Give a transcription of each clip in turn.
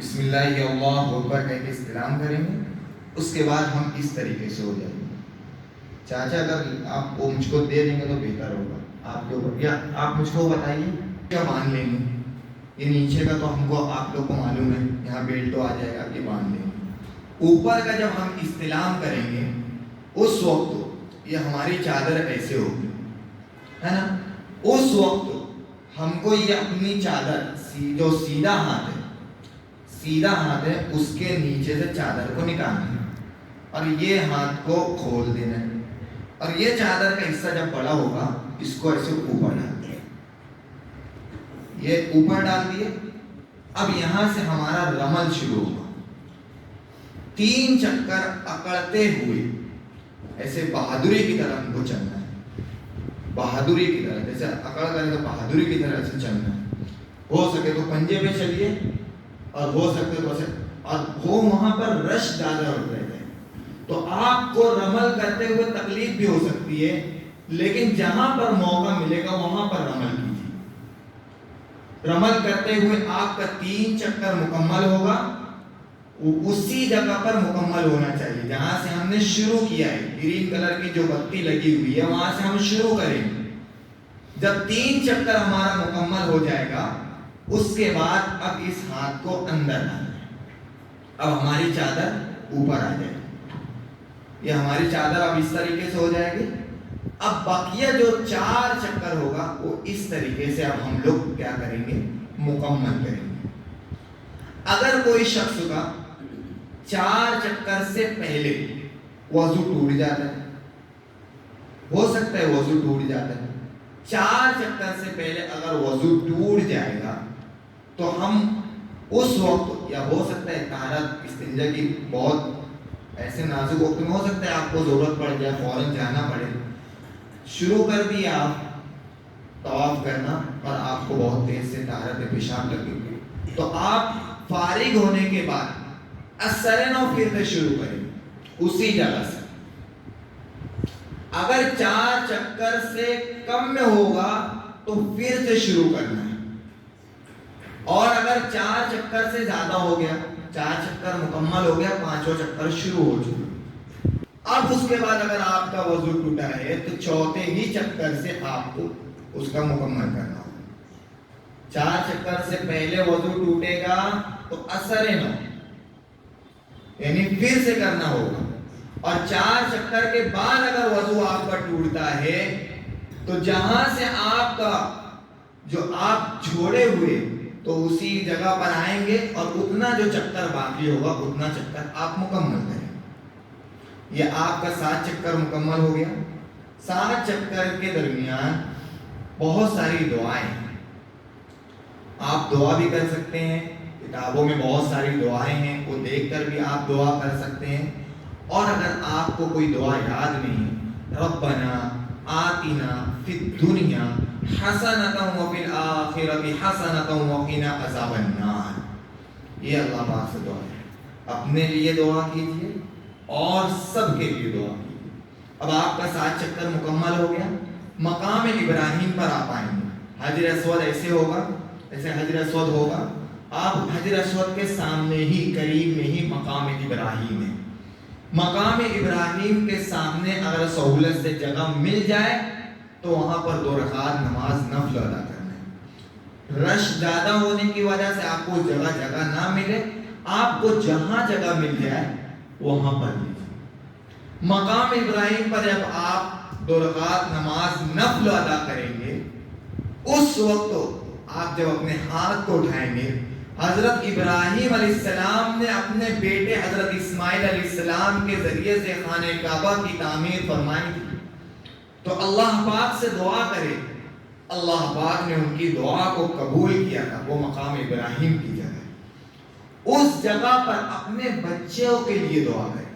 بسم اللہ یا اللہ اکبر کہہ کے استلام کریں گے. اس کے بعد ہم اس طریقے سے ہو جائیں گے. چاچا اگر آپ وہ مجھ کو دے دیں گے تو بہتر ہوگا. آپ کے اوپر یا آپ مجھ کو بتائیے کیا باندھ لیں گے. یہ نیچے کا تو ہم کو آپ لوگ کو معلوم ہے, یہاں بیلٹ تو آ جائے گا, یہ باندھ لیں گے. اوپر کا جب ہم استلام کریں گے اس وقت یہ ہماری چادر ایسے ہوگی, ہے نا. اس وقت ہم کو یہ اپنی چادر جو سیدھا ہاتھ ہے اس کے نیچے سے چادر کو نکالنا ہے اور یہ ہاتھ کو کھول دینا ہے, اور یہ چادر کا حصہ جب بڑا ہوگا اس کو ایسے اوپر ڈال دیا. یہ اوپر ڈال دیے. اب یہاں سے ہمارا رمل شروع ہوگا. 3 چکر اکڑتے ہوئے ایسے بہادری کی طرح ہم کو چلنا ہے. بہادری کی طرح, جیسے اکڑ کریں تو بہادری کی طرح سے چلنا ہے. ہو سکے تو پنجے پہ چلیے اور ہو سکتے تو ایسے, اور وہ وہاں پر رش زیادہ ہوتا ہے تو آپ کو رمل کرتے ہوئے تکلیف بھی ہو سکتی ہے, لیکن جہاں پر موقع ملے گا وہاں پر رمل کیجیے. رمل کرتے ہوئے آپ کا 3 چکر مکمل ہوگا, اسی جگہ پر مکمل ہونا چاہیے جہاں سے ہم نے شروع کیا ہے. گرین کلر کی جو بتی لگی ہوئی ہے وہاں سے ہم شروع کریں گے. جب 3 چکر ہمارا مکمل ہو جائے گا اس کے بعد اب اس ہاتھ کو اندر ڈالنا ہے. اب ہماری چادر اوپر آ جائے گی. یہ ہماری چادر اب اس طریقے سے ہو جائے گی. اب بقیہ جو 4 چکر ہوگا وہ اس طریقے سے اب ہم لوگ کیا کریں گے, مکمل کریں گے. اگر کوئی شخص کا 4 چکر سے پہلے وضو ٹوٹ جاتا ہے, ہو سکتا ہے وضو ٹوٹ جاتا ہے, 4 چکر سے پہلے اگر وضو ٹوٹ جائے گا تو ہم اس وقت, یا ہو سکتا ہے طہارت استنجا کی بہت ایسے نازک وقت میں ہو سکتا ہے آپ کو ضرورت پڑ جائے, فوراً جانا پڑے, شروع کر دیا آپ طواف کرنا اور آپ کو بہت تیز سے طہارت پیشاب لگے گی, تو آپ فارغ ہونے کے بعد اثر نو پھر سے شروع کریں اسی جگہ سے. اگر 4 چکر سے کم میں ہوگا تو پھر سے شروع کرنا ہے, اور اگر 4 چکر سے زیادہ ہو گیا, 4 چکر مکمل ہو گیا, 5واں چکر شروع ہو چکا. اب اس کے بعد اگر آپ کا وضو ٹوٹا ہے تو 4تھے ہی چکر سے آپ کو اس کا مکمل کرنا ہوگا. 4 چکر سے پہلے وضو ٹوٹے گا تو اثر نو یعنی پھر سے کرنا ہوگا, اور 4 چکر کے بعد اگر وضو آپ کا ٹوٹتا ہے تو جہاں سے آپ کا جو آپ چھوڑے ہوئے تو اسی جگہ پر آئیں گے اور اتنا جو چکر باقی ہوگا اتنا چکر آپ مکمل کریں. یہ آپ کا 7 چکر مکمل ہو گیا. 7 چکر کے درمیان بہت ساری دعائیں ہیں. آپ دعا بھی کر سکتے ہیں, کتابوں میں بہت ساری دعائیں ہیں, وہ دیکھ کر بھی آپ دعا کر سکتے ہیں. اور اگر آپ کو کوئی دعا یاد نہیں, ربنا آتنا فی الدنیا حسنۃ وفی الآخرۃ حسنۃ وقنا عذاب النار, یہ اللہ پاک سے دعا ہے. اپنے لیے دعا کیجیے اور سب کے لیے دعا کیجیے. اب آپ کا 7 چکر مکمل ہو گیا. مقام ابراہیم پر آپ آئیں گے. حجر اسود ایسے ہوگا, ایسے حجر اسود ہوگا, آپ حجر اسود کے سامنے ہی قریب میں ہی مقام ابراہیم ہے. مقام ابراہیم کے سامنے اگر سہولت سے جگہ مل جائے تو وہاں پر 2 رکعت نماز نفل ادا کرنا ہے. رش زیادہ ہونے کی وجہ سے آپ کو جگہ نہ ملے, آپ کو جہاں جگہ مل جائے وہاں پر لیجیے. مقام ابراہیم پر جب آپ 2 رکعت نماز نفل ادا کریں گے, اس وقت آپ جب اپنے ہاتھ کو اٹھائیں گے, حضرت ابراہیم علیہ السلام نے اپنے بیٹے حضرت اسماعیل علیہ السلام کے ذریعے سے خانہ کعبہ کی تعمیر فرمائی تھی. تو اللہ پاک سے دعا کرے, اللہ پاک نے ان کی دعا کو قبول کیا تھا. وہ مقام ابراہیم کی جگہ, اس جگہ پر اپنے بچوں کے لیے دعا کرے.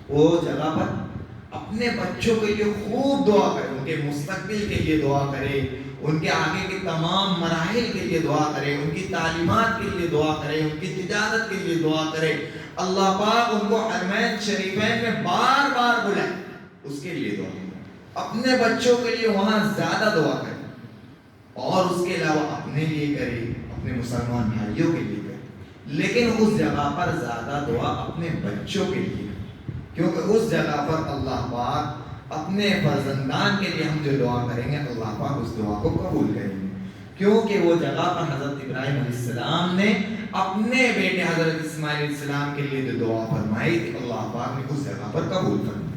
وہ جگہ پر اپنے بچوں کے لیے خوب دعا کرے, ان کے مستقبل کے لیے دعا کرے, ان کے آگے کے تمام مراحل کے لیے دعا کرے, ان کی تعلیمات کے لیے دعا کرے, ان کی تجارت کے لیے دعا کرے. اللہ پاک ان کو حرمین شریفین میں بار بار بلائے, اس کے لیے دعا کرے. اپنے بچوں کے لیے وہاں زیادہ دعا کرے, اور اس کے علاوہ اپنے لیے کرے, اپنے مسلمان بھائیوں کے لیے کرے. لیکن اس جگہ پر زیادہ دعا اپنے بچوں کے لیے، کیونکہ اس جگہ پر اللہ پاک اپنے فرزندان کے لیے ہم جو دعا کریں گے اللہ پاک اس دعا کو قبول کریں گے، کیونکہ وہ جگہ پر حضرت ابراہیم علیہ السلام نے اپنے بیٹے حضرت اسماعیل علیہ السلام کے لیے جو دعا فرمائی تھی اللہ پاک نے اس جگہ پر قبول فرمائی۔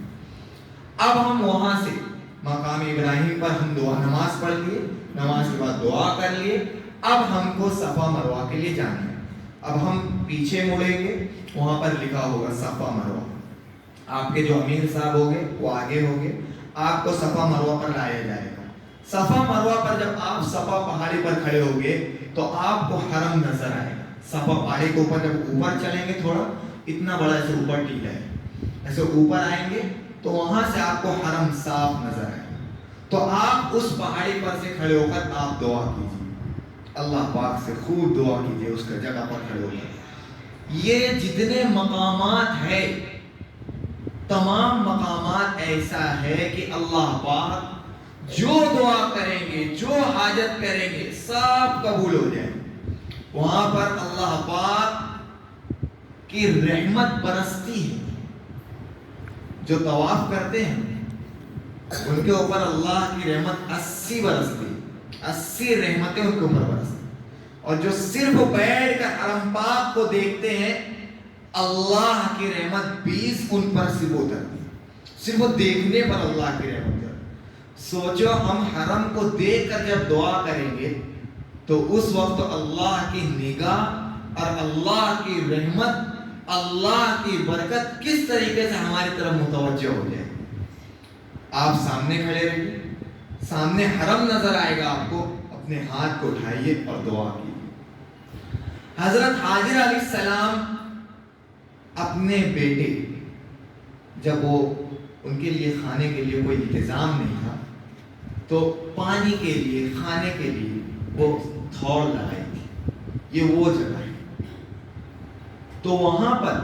اب ہم وہاں سے مقام ابراہیم پر ہم دعا نماز پڑھ لیے، نماز کے بعد دعا کر لیے، اب ہم کو صفا مروہ کے لیے جانا ہے۔ اب ہم پیچھے مڑیں گے، وہاں پر لکھا ہوگا صفا مروہ، آپ کے جو امیر صاحب ہوگے وہ آگے ہوگے، آپ کو صفا مروہ پر لایا جائے گا۔ صفا مروہ پر جب آپ صفا پہاڑی پر کھڑے ہوگے تو آپ کو حرم نظر آئے گا۔ صفا پہاڑی کے اوپر جب اوپر چلیں گے، تھوڑا اتنا بڑا ایسے اوپر ٹیلا ہے، ایسے اوپر آئیں گے تو وہاں سے آپ کو حرم صاف نظر آئے گا۔ تو آپ اس پہاڑی پر سے کھڑے ہو کر آپ دعا کیجیے، اللہ پاک سے خوب دعا کیجیے اس کا جگہ پر کھڑے ہو کر۔ یہ جتنے مقامات ہے، تمام مقامات ایسا ہے کہ اللہ پاک جو دعا کریں گے، جو حاجت کریں گے سب قبول ہو جائے۔ وہاں پر اللہ پاک کی رحمت برستی ہے، جو طواف کرتے ہیں ان کے اوپر اللہ کی رحمت 80 برستی، 80 رحمتیں ان کے اوپر برستی، اور جو صرف بیٹھ کر حرم پاک کو دیکھتے ہیں اللہ کی رحمت 20 ان پر صرف اترتی، صرف دیکھنے پر اللہ کی رحمت۔ سوچو ہم حرم کو دیکھ کر جب دعا کریں گے تو اس وقت اللہ کی نگاہ اور اللہ کی رحمت، اللہ کی برکت کس طریقے سے ہماری طرف متوجہ ہو جائے۔ آپ سامنے کھڑے رہیے، سامنے حرم نظر آئے گا آپ کو، اپنے ہاتھ کو اٹھائیے اور دعا کیجیے۔ حضرت حاجر علیہ السلام اپنے بیٹے، جب وہ ان کے لیے کھانے کے لیے کوئی انتظام نہیں تھا تو پانی کے لیے، کھانے کے لیے وہ دوڑ لگائی تھی۔ یہ وہ جگہ ہے، تو وہاں پر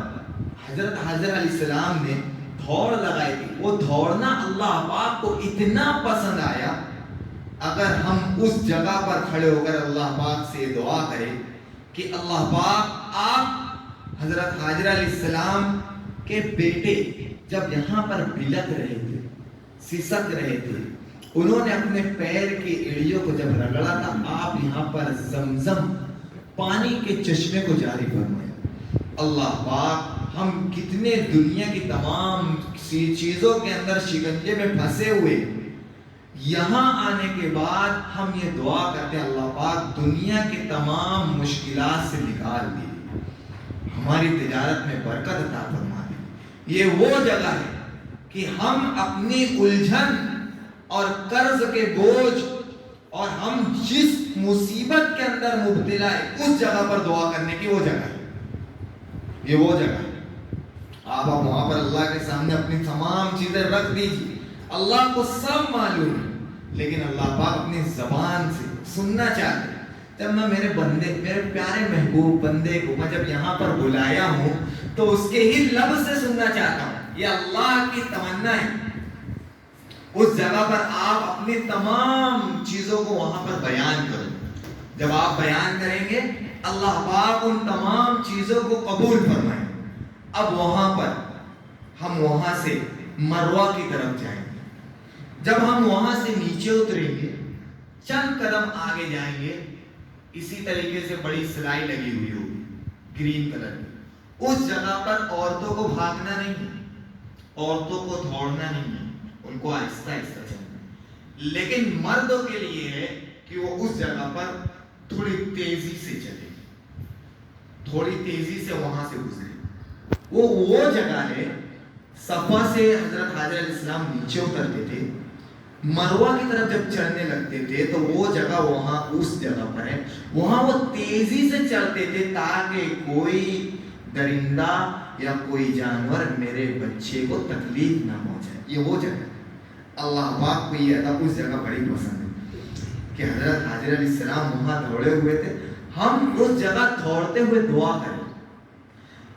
حضرت حاجر علیہ السلام نے دوڑ لگائی تھی۔ وہ دوڑنا اللہ پاک کو اتنا پسند آیا، اگر ہم اس جگہ پر کھڑے ہو کر اللہ پاک سے دعا کریں کہ اللہ پاک آپ حضرت حاجر علیہ السلام کے بیٹے جب یہاں پر بلک رہے تھے، سسک رہے تھے، انہوں نے اپنے پیر کی ایڑیوں کو جب رگڑا تھا، آپ یہاں پر زمزم پانی کے چشمے کو جاری فرمایا۔ اللہ پاک ہم کتنے دنیا کی تمام چیزوں کے اندر شکنجے میں پھنسے ہوئے، یہاں آنے کے بعد ہم یہ دعا کرتے ہیں اللہ پاک دنیا کی تمام مشکلات سے نکال دی، ہماری تجارت میں برکت عطا فرما دے۔ یہ وہ جگہ ہے کہ ہم اپنی الجھن اور قرض کے بوجھ اور ہم جس مصیبت کے اندر مبتلا ہے اس جگہ پر دعا کرنے کی وہ جگہ ہے، یہ وہ جگہ ہے۔ آپ وہاں پر اللہ کے سامنے اپنی تمام چیزیں رکھ دیجیے، اللہ کو سب معلوم ہے، لیکن اللہ پاک اپنی زبان سے سننا چاہتے ہیں۔ جب میں میرے بندے، میرے پیارے محبوب بندے کو میں جب یہاں پر بلایا ہوں تو اس کے ہی لب سے سننا چاہتا ہوں، یہ اللہ کی تمنا ہے۔ اس جگہ پر آپ اپنی تمام چیزوں کو وہاں پر بیان کریں، جب آپ بیان کریں گے اللہ پاک ان تمام چیزوں کو قبول فرمائیں۔ اب وہاں پر ہم وہاں سے مروہ کی طرف جائیں گے۔ جب ہم وہاں سے نیچے اتریں گے، چند قدم آگے جائیں گے، اسی طریقے سے بڑی سلائی لگی ہوئی ہوگی گرین کلر کی۔ اس جگہ پر عورتوں کو بھاگنا نہیں ہے، عورتوں کو دوڑنا نہیں ہے، ان کو آہستہ آہستہ چلنا ہے، لیکن مردوں کے لیے ہے کہ وہ اس جگہ پر تھوڑی تیزی سے چلے، تھوڑی تیزی سے وہاں سے گزرے۔ وہ جگہ ہے، صفا سے حضرت حاجر علیہ السلام نیچے اترتے تھے، مروہ کی طرف جب چڑھنے لگتے تھے تو وہ جگہ وہاں اس جگہ پر ہے، وہاں وہ تیزی سے چلتے تھے تاکہ کوئی درندہ یا کوئی جانور میرے بچے کو تکلیف نہ پہنچائے۔ یہ وہ جگہ ہے، اللہ پاک کو یہ ادب اس جگہ بڑی پسند ہے کہ حضرت حاجر علیہ السلام وہاں دوڑے ہوئے تھے، ہم اس جگہ دوڑتے ہوئے دعا کریں۔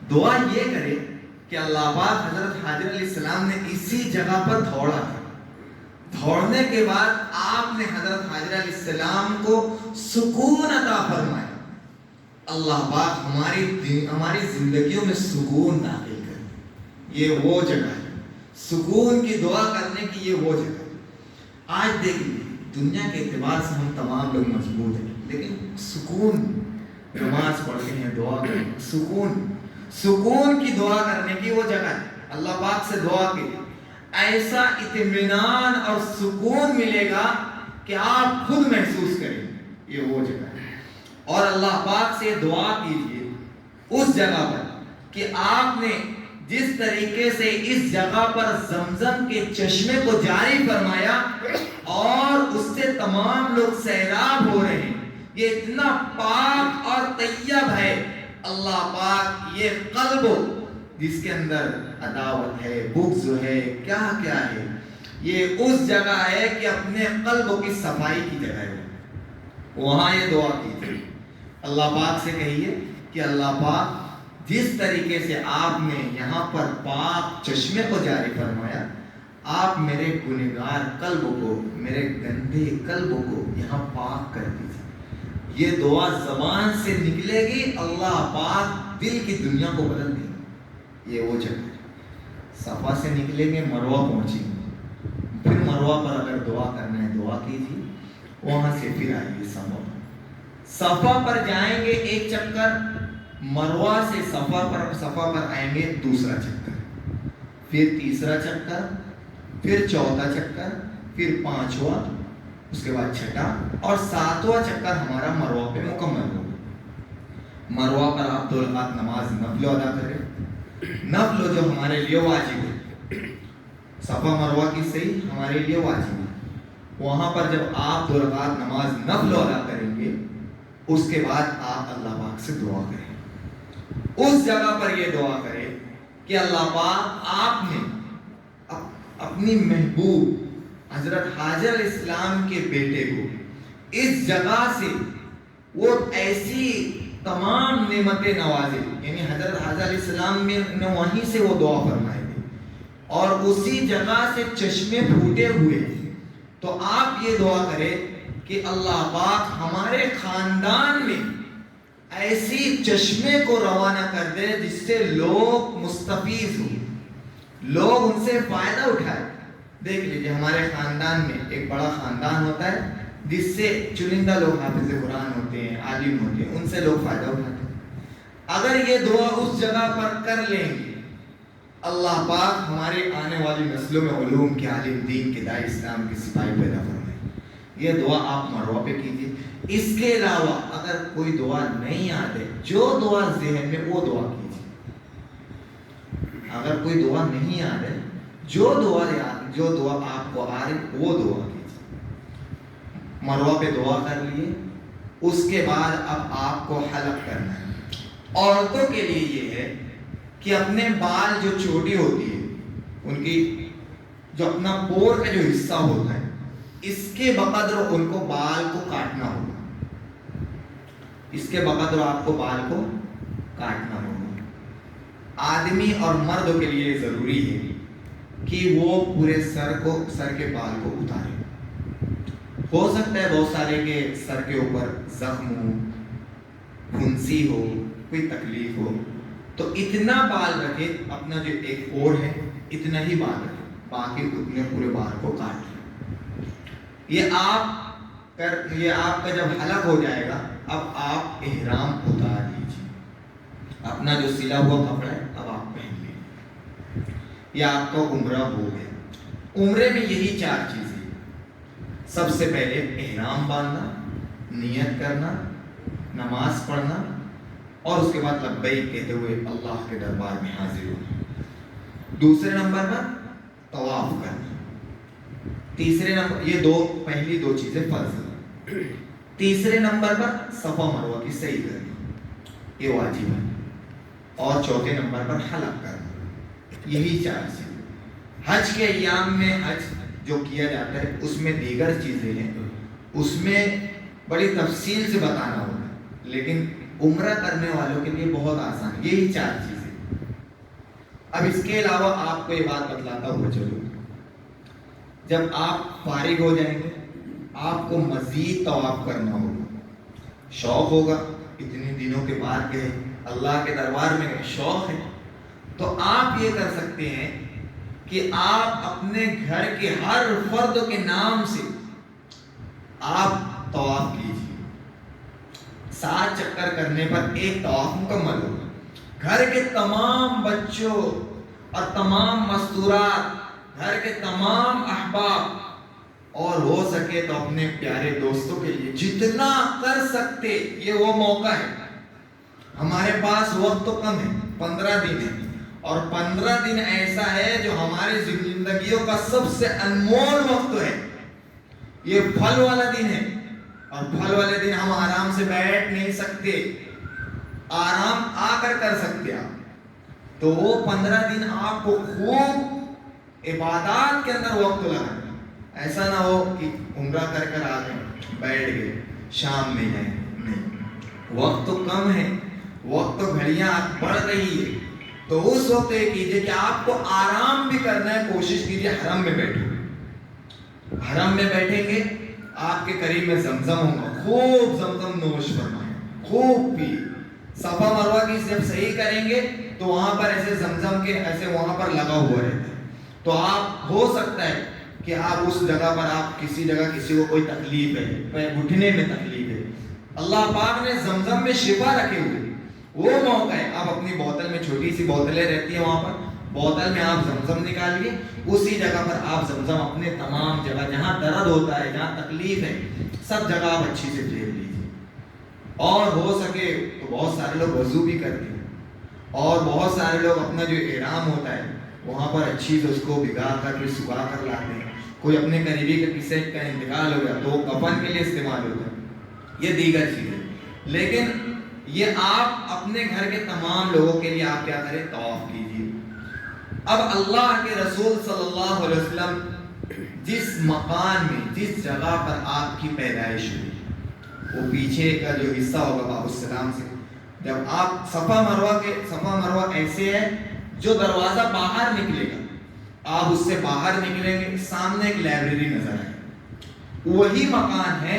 دعا یہ کرے کہ اللہ پاک حضرت حاجر علیہ السلام نے اسی جگہ پر دوڑا تھا، دوڑنے کے بعد آپ نے حضرت حاجر علیہ السلام کو سکون عطا فرمایا، اللہ پاک ہماری زندگیوں میں سکون داخل کرے. یہ وہ جگہ ہے سکون کی دعا کرنے کی. یہ وہ جگہ ہے. آج دیکھیے دنیا کے اعتبار سے ہم تمام لوگ مضبوط ہیں, لیکن سکون, نماز پڑھتے ہیں, دعا کرتے ہیں, سکون کی دعا کرنے کی وہ جگہ ہے. اللہ پاک سے دعا کی ایسا اطمینان اور سکون ملے گا کہ آپ خود محسوس کریں. یہ وہ جگہ ہے. اور اللہ پاک سے دعا کیجئے اس جگہ پر کہ آپ نے جس طریقے سے اس جگہ پر زمزم کے چشمے کو جاری فرمایا اور اس سے تمام لوگ سیراب ہو رہے ہیں, یہ اتنا پاک اور طیب ہے. اللہ پاک یہ قلب جس کے اندر عداوت ہے, بغض ہے, کیا کیا ہے, یہ اس جگہ ہے کہ اپنے قلب کی صفائی کی جگہ ہے. وہاں یہ دعا کیجیے. اللہ پاک سے کہیے کہ اللہ پاک جس طریقے سے آپ نے یہاں پر پاک چشمے کو جاری فرمایا, آپ میرے گنہگار قلب کو, میرے گندے قلب کو یہاں پاک کر دیجیے. یہ دعا زبان سے نکلے گی, اللہ پاک دل کی دنیا کو بدل دے گا. یہ وہ جگہ ہے. صفا سے نکلیں گے, مروہ پہنچیں گے, پھر مروہ پر اگر دعا کرنا ہے دعا کیجیے. وہاں سے پھر آئیے صفا پر جائیں گے ایک چکر, مروہ سے صفا پر آئیں گے دوسرا چکر, پھر تیسرا چکر, پھر چوتھا چکر, پھر پانچواں, اس کے بعد چھٹا اور ساتواں چکر ہمارا مروہ پہ مکمل ہوگا. مروہ پر آپ 2 رکعت نماز نفل ادا کریں, نفل جو ہمارے لیے واجب ہے. صفا مروہ کی صحیح ہمارے لیے واجب ہے. وہاں پر جب آپ 2 رکعت نماز نفل ادا کریں گے, اس کے بعد آپ اللہ پاک سے دعا کریں. اس جگہ پر یہ دعا کریں کہ اللہ پاک آپ نے اپنی محبوب حضرت حاجر علیہ السلام کے بیٹے کو اس جگہ سے وہ ایسی تمام نعمتیں نوازے, یعنی حضرت حاجر علیہ السلام نے وہیں سے وہ دعا فرمائی تھی اور اسی جگہ سے چشمے پھوٹے ہوئے. تو آپ یہ دعا کریں کہ اللہ پاک ہمارے خاندان میں ایسی چشمے کو روانہ کر دے جس سے لوگ مستفیض ہوں, لوگ ان سے فائدہ اٹھائے. دیکھ لیجیے ہمارے خاندان میں ایک بڑا خاندان ہوتا ہے جس سے چنندہ لوگ حافظ قرآن ہوتے ہیں, عالم ہوتے ہیں, ان سے لوگ فائدہ اٹھاتے ہیں. اگر یہ دعا اس جگہ پر کر لیں گے, اللہ پاک ہمارے آنے والی نسلوں میں علوم کے عالم, دین کے داعی, اسلام کے سپاہی پیدا فرمائے. یہ دعا آپ مروہ پہ کیجیے. اس کے علاوہ اگر کوئی دعا نہیں آتے, جو دعا ذہن میں وہ دعا کیجیے. اگر کوئی دعا نہیں آ رہے, جو دعا آپ کو آ رہی وہ دعا کیجیے. مروہ پہ دعا کر لیے, اس کے بعد اب آپ کو حلق کرنا ہے. عورتوں کے لیے یہ ہے کہ اپنے بال جو چوٹی ہوتی ہے, ان کی جو اپنا پور کا جو حصہ ہوتا ہے, اس کے بقدر ان کو بال کو کاٹنا ہوگا. اس کے بقدر آپ کو بال کو کاٹنا ہوگا. آدمی اور مرد کے لیے ضروری ہے کہ وہ پورے سر کے بال کو اتارے. ہو سکتا ہے بہت سارے کے سر کے اوپر زخم ہو, پھنسی ہو, کوئی تکلیف ہو, تو اتنا بال رکھے, اپنا جو ایک اور ہے اتنا ہی بال رکھے, باقی اتنے پورے بال کو کاٹ لیں. یہ آپ کا جب حلق ہو جائے گا, اب آپ احرام اتار لیجیے. اپنا جو سلا ہوا کپڑا ہے اب آپ پہن لیں. یہ آپ کا عمرہ ہو گیا. عمرے میں یہی 4 چیزیں. سب سے پہلے احرام باندھنا, نیت کرنا, نماز پڑھنا اور اس کے بعد لبیک کہتے ہوئے اللہ کے دربار میں حاضر ہونا. دوسرے نمبر پر طواف کرنا. تیسرے نمبر, یہ پہلی 2 چیزیں فرض ہیں. تیسرے نمبر پر صفا مروہ کی صحیح کرنا, یہ واجب ہے. اور چوتھے نمبر پر حلق کرنا. یہی 4 چیزیں. حج کے ایام میں حج جو کیا جاتا ہے اس میں دیگر چیزیں ہیں, اس میں بڑی تفصیل سے بتانا ہوگا, لیکن عمرہ کرنے والوں کے لیے بہت آسان ہے. یہی 4 چیزیں. اب اس کے علاوہ آپ کو یہ بات بتلاتا ہوں, چلو جب آپ فارغ ہو جائیں گے آپ کو مزید طواف کرنا ہوگا. شوق ہوگا اتنے دنوں کے بعد گئے اللہ کے دربار میں گئے، شوق ہے، تو آپ یہ کر سکتے ہیں کہ آپ اپنے گھر کے ہر فرد کے نام سے آپ طواف کیجیے. 7 چکر کرنے پر ایک طواف مکمل ہوگا. گھر کے تمام بچوں اور تمام مستورات، گھر کے تمام احباب، اور ہو سکے تو اپنے پیارے دوستوں کے لیے جتنا کر سکتے. یہ وہ موقع ہے، ہمارے پاس وقت تو کم ہے، 15 دن ہے، اور 15 دن ایسا ہے جو ہماری زندگیوں کا سب سے انمول وقت ہے. یہ پھل والا دن ہے، اور پھل والے دن ہم آرام سے بیٹھ نہیں سکتے، آرام آ کر سکتے آپ. تو وہ 15 دن آپ کو خوب عبادات کے اندر وقت لگانا. ایسا نہ ہو کہ عمرہ کر آ گئے بیٹھ گئے شام میں جائیں. نہیں، وقت تو کم ہے، وقت تو گھڑیاں بڑھ رہی ہے. تو اس وقت یہ کیجئے کہ آپ کو آرام بھی کرنا ہے، کوشش کیجئے حرم میں بیٹھو. حرم میں بیٹھیں گے، آپ کے قریب میں زمزم ہوگا، خوب زمزم نوش فرمائیں، خوب پی. صفا مروہ کی جب صحیح کریں گے تو وہاں پر ایسے زمزم کے ایسے وہاں پر لگا ہوا رہتا ہے. تو آپ ہو سکتا ہے کہ آپ اس جگہ پر آپ کسی جگہ کسی کو کوئی تکلیف ہے، گھٹنے میں تکلیف ہے، اللہ پاک نے زمزم میں شفا رکھے ہوئے، وہ موقع ہے. آپ اپنی بوتل میں، چھوٹی سی بوتلیں رہتی ہیں وہاں پر، بوتل میں آپ زمزم نکالیے، اسی جگہ پر آپ زمزم اپنے تمام جگہ جہاں درد ہوتا ہے، جہاں تکلیف ہے، سب جگہ آپ اچھی سے پھیر لیجیے. اور ہو سکے تو بہت سارے لوگ وضو بھی کرتے ہیں، اور بہت سارے لوگ اپنا جو احرام ہوتا ہے وہاں پر اچھی سے اس کو بھگا کر پھر سکھا کر لاتے ہیں. کوئی اپنے قریبی کے کسی کا انتقال ہو گیا تو وہ کفن کے لیے استعمال ہوتا ہے، یہ دیگر چیزیں. لیکن یہ آپ اپنے گھر کے تمام لوگوں کے لیے آپ کیا کریں، طواف کیجیے. اب اللہ کے رسول صلی اللہ علیہ وسلم جس مکان میں، جس جگہ پر آپ کی پیدائش ہوئی، وہ پیچھے کا جو حصہ ہوگا باب السلام سے، جب آپ صفا مروہ ایسے ہے جو دروازہ باہر نکلے گا، آپ اس سے باہر نکلیں گے، سامنے ایک لائبریری نظر آئے گی. وہی مکان ہے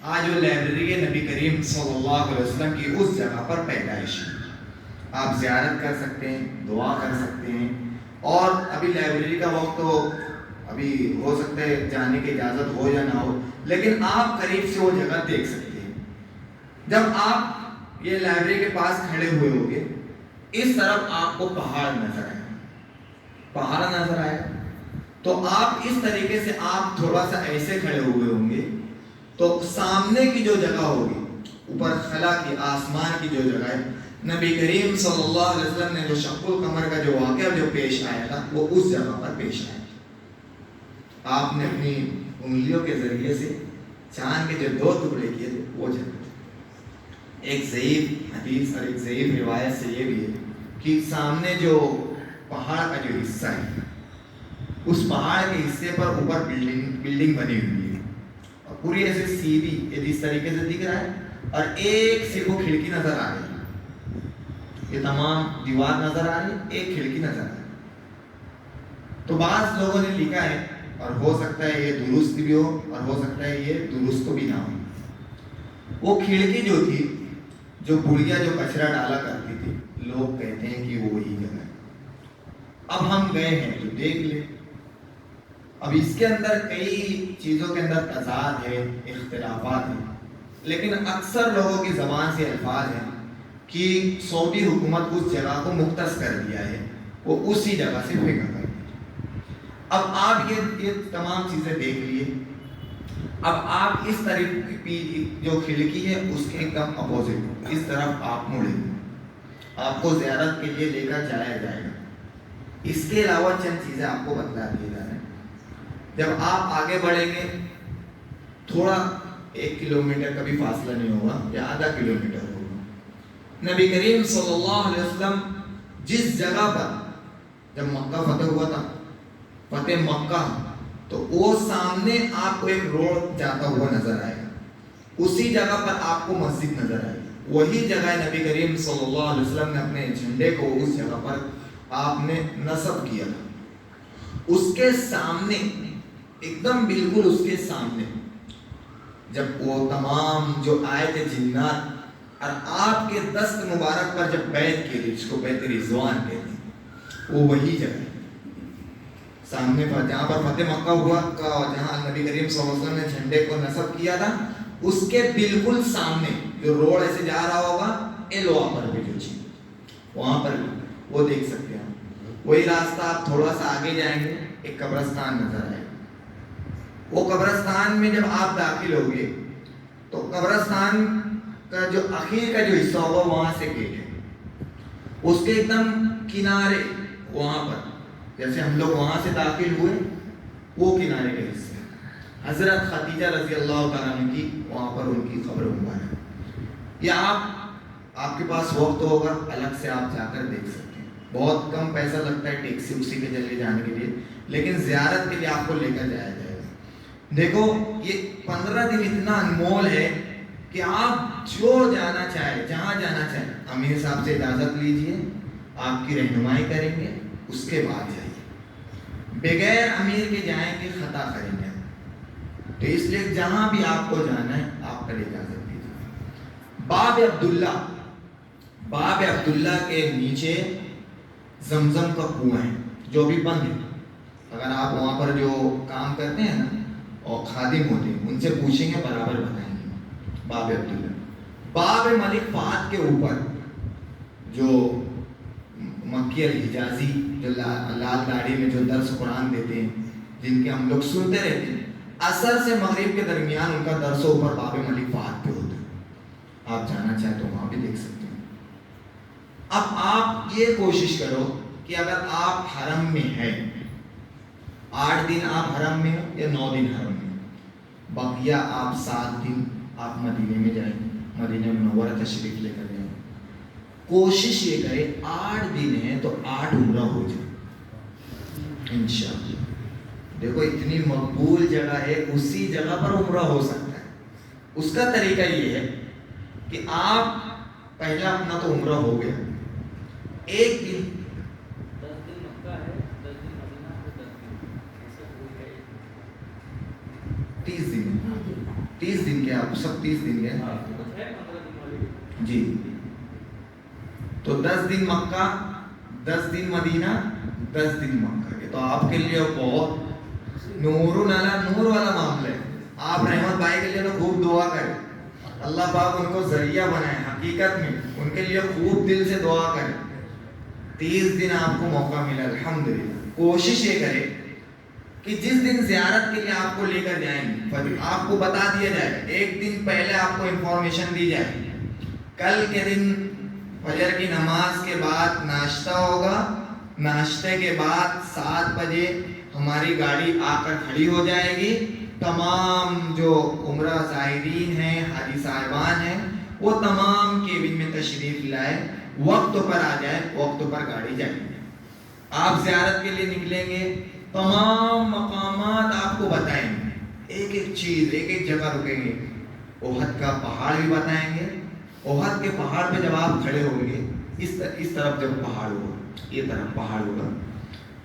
آج وہ لائبریری نبی کریم صلی اللہ علیہ وسلم کی اس جگہ پر پیدائش ہے. آپ زیارت کر سکتے ہیں، دعا کر سکتے ہیں. اور ابھی لائبریری کا وقت تو ابھی ہو سکتا ہے جانے کی اجازت ہو یا نہ ہو، لیکن آپ قریب سے وہ جگہ دیکھ سکتے ہیں. جب آپ یہ لائبریری کے پاس کھڑے ہوئے ہوگے، اس طرف آپ کو پہاڑ نظر آئے، تو آپ اس طریقے سے آپ تھوڑا سا ایسے کھڑے ہوئے ہوں گے تو سامنے کی جو جگہ ہوگی، اوپر خلا کی، آسمان کی جو جگہ ہے، نبی کریم صلی اللہ علیہ وسلم نے جو شق القمر کا جو واقعہ جو پیش آیا تھا وہ اس جگہ پر پیش آیا. آپ نے اپنی انگلیوں کے ذریعے سے چاند کے جو 2 ٹکڑے کیے تھے وہ جگہ. ایک ضعیف حدیث اور ایک ضعیف روایت سے یہ بھی ہے کہ سامنے جو پہاڑ کا جو حصہ ہے، اس پہاڑ کے حصے پر اوپر بلڈنگ بنی ہوئی ہے، اور پوری ایسے سیدھی اس طریقے سے دکھ رہا ہے، اور ایک صرف وہ کھڑکی نظر آ رہی ہے. یہ تمام دیوار نظر آ رہی ہے، ایک کھڑکی نظر آ رہی ہے. تو بعض لوگوں نے لکھا ہے، اور ہو سکتا ہے یہ درست بھی ہو اور ہو سکتا ہے یہ درست بھی نہ ہو، وہ کھڑکی جو تھی، جو بڑھیا جو کچرا ڈالا کرتی تھی، لوگ کہتے ہیں کہ وہ وہی جگہ ہے. اب ہم گئے ہیں تو دیکھ لیں. اب اس کے اندر کئی چیزوں کے اندر تضاد ہے، اختلافات ہیں، لیکن اکثر لوگوں کی زبان سے الفاظ ہیں کہ سعودی حکومت اس جگہ کو مختص کر دیا ہے، وہ اسی جگہ سے پھینکا کر دیا. اب آپ یہ تمام چیزیں دیکھ لیے. اب آپ اس طرف کی جو کھڑکی ہے اس کے ایک دم اپوزٹ اس طرف آپ مڑیں، آپ کو زیارت کے لیے لے کر جایا جائے گا. اس کے علاوہ چند چیزیں آپ کو بتلا دیے جا رہے ہیں. جب آپ آگے بڑھیں گے، تھوڑا 1 کلومیٹر کا بھی فاصلہ نہیں ہوگا یا آدھا کلومیٹر ہوگا. نبی کریم صلی اللہ علیہ وسلم جس جگہ پر جب مکہ فتح ہوا تھا، فتح مکہ، تو وہ سامنے آپ کو ایک روڈ جاتا ہوا نظر آئے گا، اسی جگہ پر آپ کو مسجد نظر آئے گی. وہی جگہ نبی کریم صلی اللہ علیہ وسلم نے اپنے جھنڈے کو اس جگہ پر آپ نے نصب کیا تھا. اس کے سامنے ایک دم بالکل اس کے سامنے جب وہ تمام جو آئے تھے جنات اور آپ کے دست مبارک پر جب بیعت کی، جس کو بیعت رضوان کہتے ہیں، وہ وہی جگہ سامنے پر جہاں پر فتح مکہ ہوا، جہاں نبی کریم صلی اللہ علیہ وسلم نے جھنڈے کو نصب کیا تھا، اس کے بالکل سامنے جو روڈ ایسے جا رہا ہوگا، ایلوا پر بھی جو چیز وہاں پر بھی وہ دیکھ سکتے ہیں۔ وہی راستہ آپ تھوڑا سا آگے جائیں گے، ایک قبرستان نظر آئے گا۔ وہ قبرستان میں جب آپ داخل ہوگے تو قبرستان کا جو اخیر کا جو حصہ ہوگا وہاں سے گیٹ ہے، اس کے ایک دم کنارے وہاں پر جیسے ہم لوگ وہاں سے داخل ہوئے، وہ کنارے کے حصے حضرت خدیجہ رضی اللہ تعالیٰ عنہ کی وہاں پر ان کی قبر مبارک، یا آپ کے پاس وقت ہوگا الگ سے آپ جا کر دیکھ سکتے ہیں۔ بہت کم پیسہ لگتا ہے ٹیکسی اسی کے ذریعے جانے کے لیے، لیکن زیارت کے لیے آپ کو لے کر جایا جائے گا۔ دیکھو یہ 15 دن اتنا انمول ہے کہ آپ جو جانا چاہے، جہاں جانا چاہے، امیر صاحب سے اجازت لیجئے، آپ کی رہنمائی کریں گے، اس کے بعد جائیے۔ بغیر امیر کے جائیں گے خطا کریں گے، تو اس لیے جہاں بھی آپ کو جانا ہے آپ پر اجازت دیجیے۔ باب عبداللہ کے نیچے زمزم کا کنواں ہے جو بھی بند ہے۔ اگر آپ وہاں پر جو کام کرتے ہیں نا اور خادم ہوتے ہیں، ان سے پوچھیں گے برابر بتائیں گے۔ باب عبداللہ، باب ملک فہد کے اوپر جو مکی الحجازی جو لال داڑھی میں جو درس قرآن دیتے ہیں، جن کے ہم لوگ سنتے رہتے ہیں، عصر سے مغرب کے درمیان ان کا درس اوپر باب ملک فہد پہ ہوتا ہے۔ آپ جانا چاہیں تو وہاں بھی دیکھ سکتے ہیں۔ اب آپ یہ کوشش کرو کہ اگر آپ حرم میں ہیں، 8 دن آپ حرم میں ہو یا 9 دن حرم میں ہو، بقیہ آپ 7 دن آپ مدینے میں جائیں، مدینہ منورہ تشریف لے کر جائیں۔ کوشش یہ کرے 8 دن ہیں تو 8 عمرہ ہو جائے انشاءاللہ۔ دیکھو اتنی مقبول جگہ ہے، اسی جگہ پر عمرہ ہو سکتا ہے۔ اس کا طریقہ یہ ہے کہ آپ پہلا اپنا تو عمرہ ہو گیا، ایک دن 10 دن مکہ ہے، 10 دن مدینہ ہے، 10 دن ایسا کوئی ہے 30 دن 30 دن کے آپ سب 30 دن کے ہے 15 دن والی جی، تو 10 دن مکہ، 10 دن مدینہ، 10 دن مکہ کے، تو آپ کے لیے بہت نور علی نور والا معاملہ ہے۔ آپ رحمت بھائی کے لیے تو خوب دعا کریں، اللہ پاک ان کو ذریعہ بنائے، حقیقت میں ان کے لیے خوب دل سے دعا کریں۔ 30 دن آپ کو موقع ملا الحمدللہ۔ کوشش یہ کرے کہ جس دن زیارت کے لیے آپ کو لے کر جائیں گے آپ کو بتا دیا جائے، ایک دن پہلے آپ کو انفارمیشن دی جائے، کل کے دن فجر کی نماز کے بعد ناشتہ ہوگا، ناشتے کے بعد 7 بجے ہماری گاڑی آ کر کھڑی ہو جائے گی۔ تمام جو عمرہ زائرین ہیں، حاجی صاحبان ہیں، وہ تمام کیبن میں تشریف لائے، وقت پر آ جائے، وقت پر گاڑی جائے گی۔ آپ زیارت کے لیے نکلیں گے، تمام مقامات آپ کو بتائیں گے، ایک ایک چیز، ایک ایک جگہ رکیں گے، احد کا پہاڑ بھی بتائیں گے۔ احد کے پہاڑ پہ جب آپ کھڑے ہوں گے، اس طرف جب پہاڑ ہوگا، یہ طرف پہاڑ ہوگا،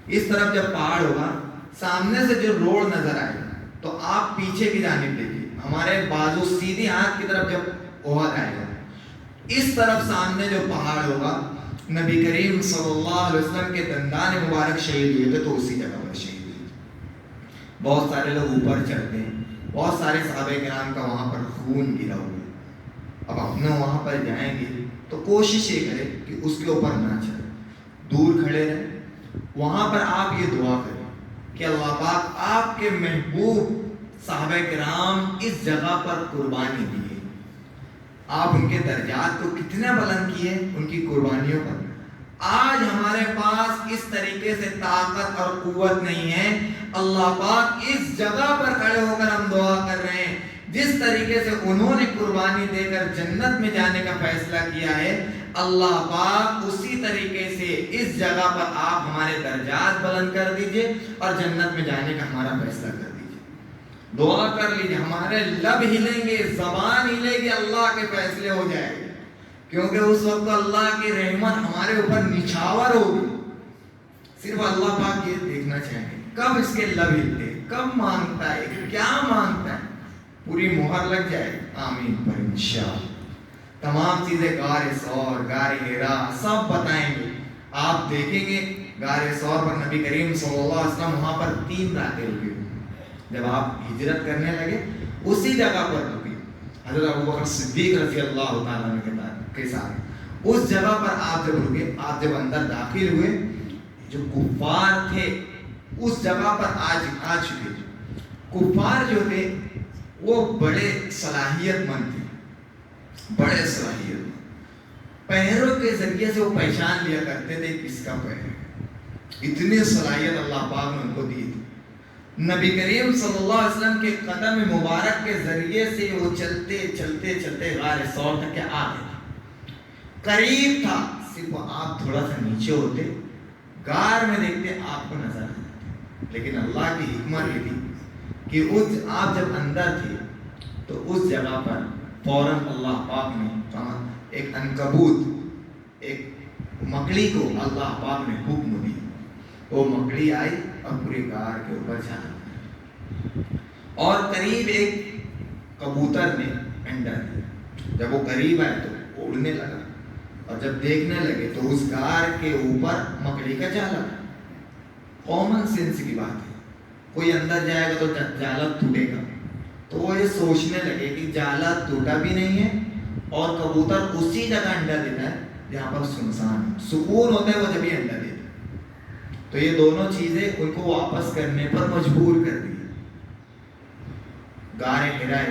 اس طرف جب پہاڑ ہوگا، سامنے سے جو روڈ نظر آئے گا تو آپ پیچھے کی جانب دیکھیے، ہمارے بازو سیدھی آنکھ کی طرف جب احد آئے گا، اس طرف سامنے جو پہاڑ ہوگا، نبی کریم صلی اللہ علیہ وسلم کے دندان مبارک شہید ہوئے تھے، تو اسی جگہ پر شہید ہوئے تھے۔ بہت سارے لوگ اوپر چڑھتے ہیں، بہت سارے صحابہ کرام کا وہاں پر خون گرا ہوا ہے۔ اب اپنے وہاں پر جائیں گے تو کوشش یہ کرے کہ اس کے اوپر نہ چڑھے، دور کھڑے رہیں۔ وہاں پر آپ یہ دعا کریں کہ اللہ پاک آپ کے محبوب صحابہ کرام اس جگہ پر قربانی دیے، آپ ان کے درجات کو کتنا بلند کیے ان کی قربانیوں پر۔ آج ہمارے پاس اس طریقے سے طاقت اور قوت نہیں ہے، اللہ پاک اس جگہ پر کھڑے ہو کر ہم دعا کر رہے ہیں، جس طریقے سے انہوں نے قربانی دے کر جنت میں جانے کا فیصلہ کیا ہے، اللہ پاک اسی طریقے سے اس جگہ پر آپ ہمارے درجات بلند کر دیجئے اور جنت میں جانے کا ہمارا فیصلہ کر دیجئے۔ دعا کر لیجئے، ہمارے لب ہلیں گے، زبان ہلے گی، اللہ کے فیصلے ہو جائے گے، کیونکہ اس وقت اللہ کی رحمت ہمارے اوپر نچھاور ہوگی۔ صرف اللہ پاک یہ دیکھنا چاہیں گے کب اس کے لب ہلتے، کب مانگتا ہے، کیا مانگتا ہے، پوری مہر لگ جائے آمین پر انشاءاللہ۔ تمام چیزیں غار ثور، غار حرا سب بتائیں گے. آپ دیکھیں گے غار ثور پر نبی کریم صلی اللہ علیہ وسلم وہاں پر 3 راتیں رکے ہوئے. جب آپ ہجرت کرنے لگے اسی جگہ پر رکے. حضرت ابوبکر صدیق رضی اللہ تعالیٰ عنہ کے ساتھ اس جگہ پر آپ جب رکے، آپ جب اندر داخل ہوئے، جو کفار تھے اس جگہ پر آ چکے. کفار جو تھے وہ بڑے صلاحیت مند تھے، بڑے صلاحیت مند. پیروں کے ذریعے سے وہ پہچان لیا کرتے تھے کس کا پیر ہے. اتنی صلاحیت اللہ پاک نے ان کو دی تھی. نبی کریم صلی اللہ علیہ وسلم کے قدم مبارک کے ذریعے سے وہ چلتے چلتے چلتے غار ثور تک کے آ گئے. قریب تھا، صرف آپ تھوڑا سا نیچے ہوتے غار میں دیکھتے آپ کو نظر آتا. لیکن اللہ کی حکمت یہ تھی کہ آپ جب اندر تھے تو اس جگہ پر فوراً اللہ پاک نے ایک عنکبوت، ایک مکڑی کو اللہ پاک نے حکم دی. وہ مکڑی آئی اور پورے غار کے اوپر جھانک اور قریب ایک کبوتر نے انڈا دیا. جب وہ قریب آئے تو اڑنے لگا اور جب دیکھنے لگے تو اس غار کے اوپر مکڑی کا جالا تھا. کامن سینس کی بات ہے، کوئی اندر جائے گا تو جالا ٹوٹے گا. تو وہ یہ سوچنے لگے کہ جالا ٹوٹا بھی نہیں ہے اور کبوتر اسی جگہ انڈا دیتا ہے جہاں پر سنسان سکون ہوتا ہے، وہ جب ہی انڈا دیتا ہے. تو یہ دونوں چیزیں ان کو واپس کرنے پر مجبور کر دی. غار حرا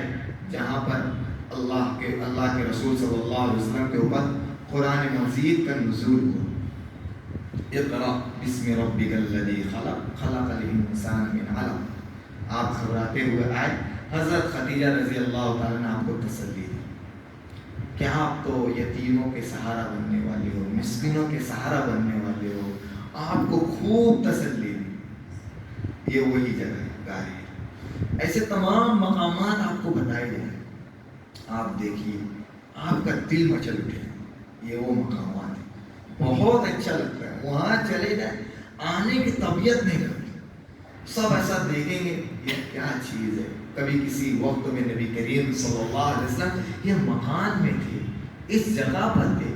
جہاں پر اللہ کے رسول صلی اللہ علیہ وسلم کے اوپر قرآن مجید کا نزول ہوا. اقرأ بسم ربک الذی خلق خلق الانسان من علق. آپ گھبراتے ہوئے آئے. حضرت خدیجہ رضی اللہ تعالیٰ نے آپ کو تسلی دی کہ آپ تو یتیموں کے سہارا بننے والے ہو، مسکینوں کے سہارا بننے والے ہو. آپ کو خوب تسلی دی. یہ وہی جگہ ہے غار حرا. ایسے تمام مقامات آپ کو بتائے جائیں. آپ دیکھیے آپ کا دل مچل اٹھے. یہ وہ مقامات ہیں، بہت اچھا لگتا ہے. وہاں چلے جائیں آنے کی طبیعت نہیں کرتی. سب ایسا دیکھیں گے یہ کیا چیز ہے. کبھی کسی وقت میں نبی کریم صلی اللہ علیہ وسلم یہ مکان میں تھے، اس جگہ پر تھے،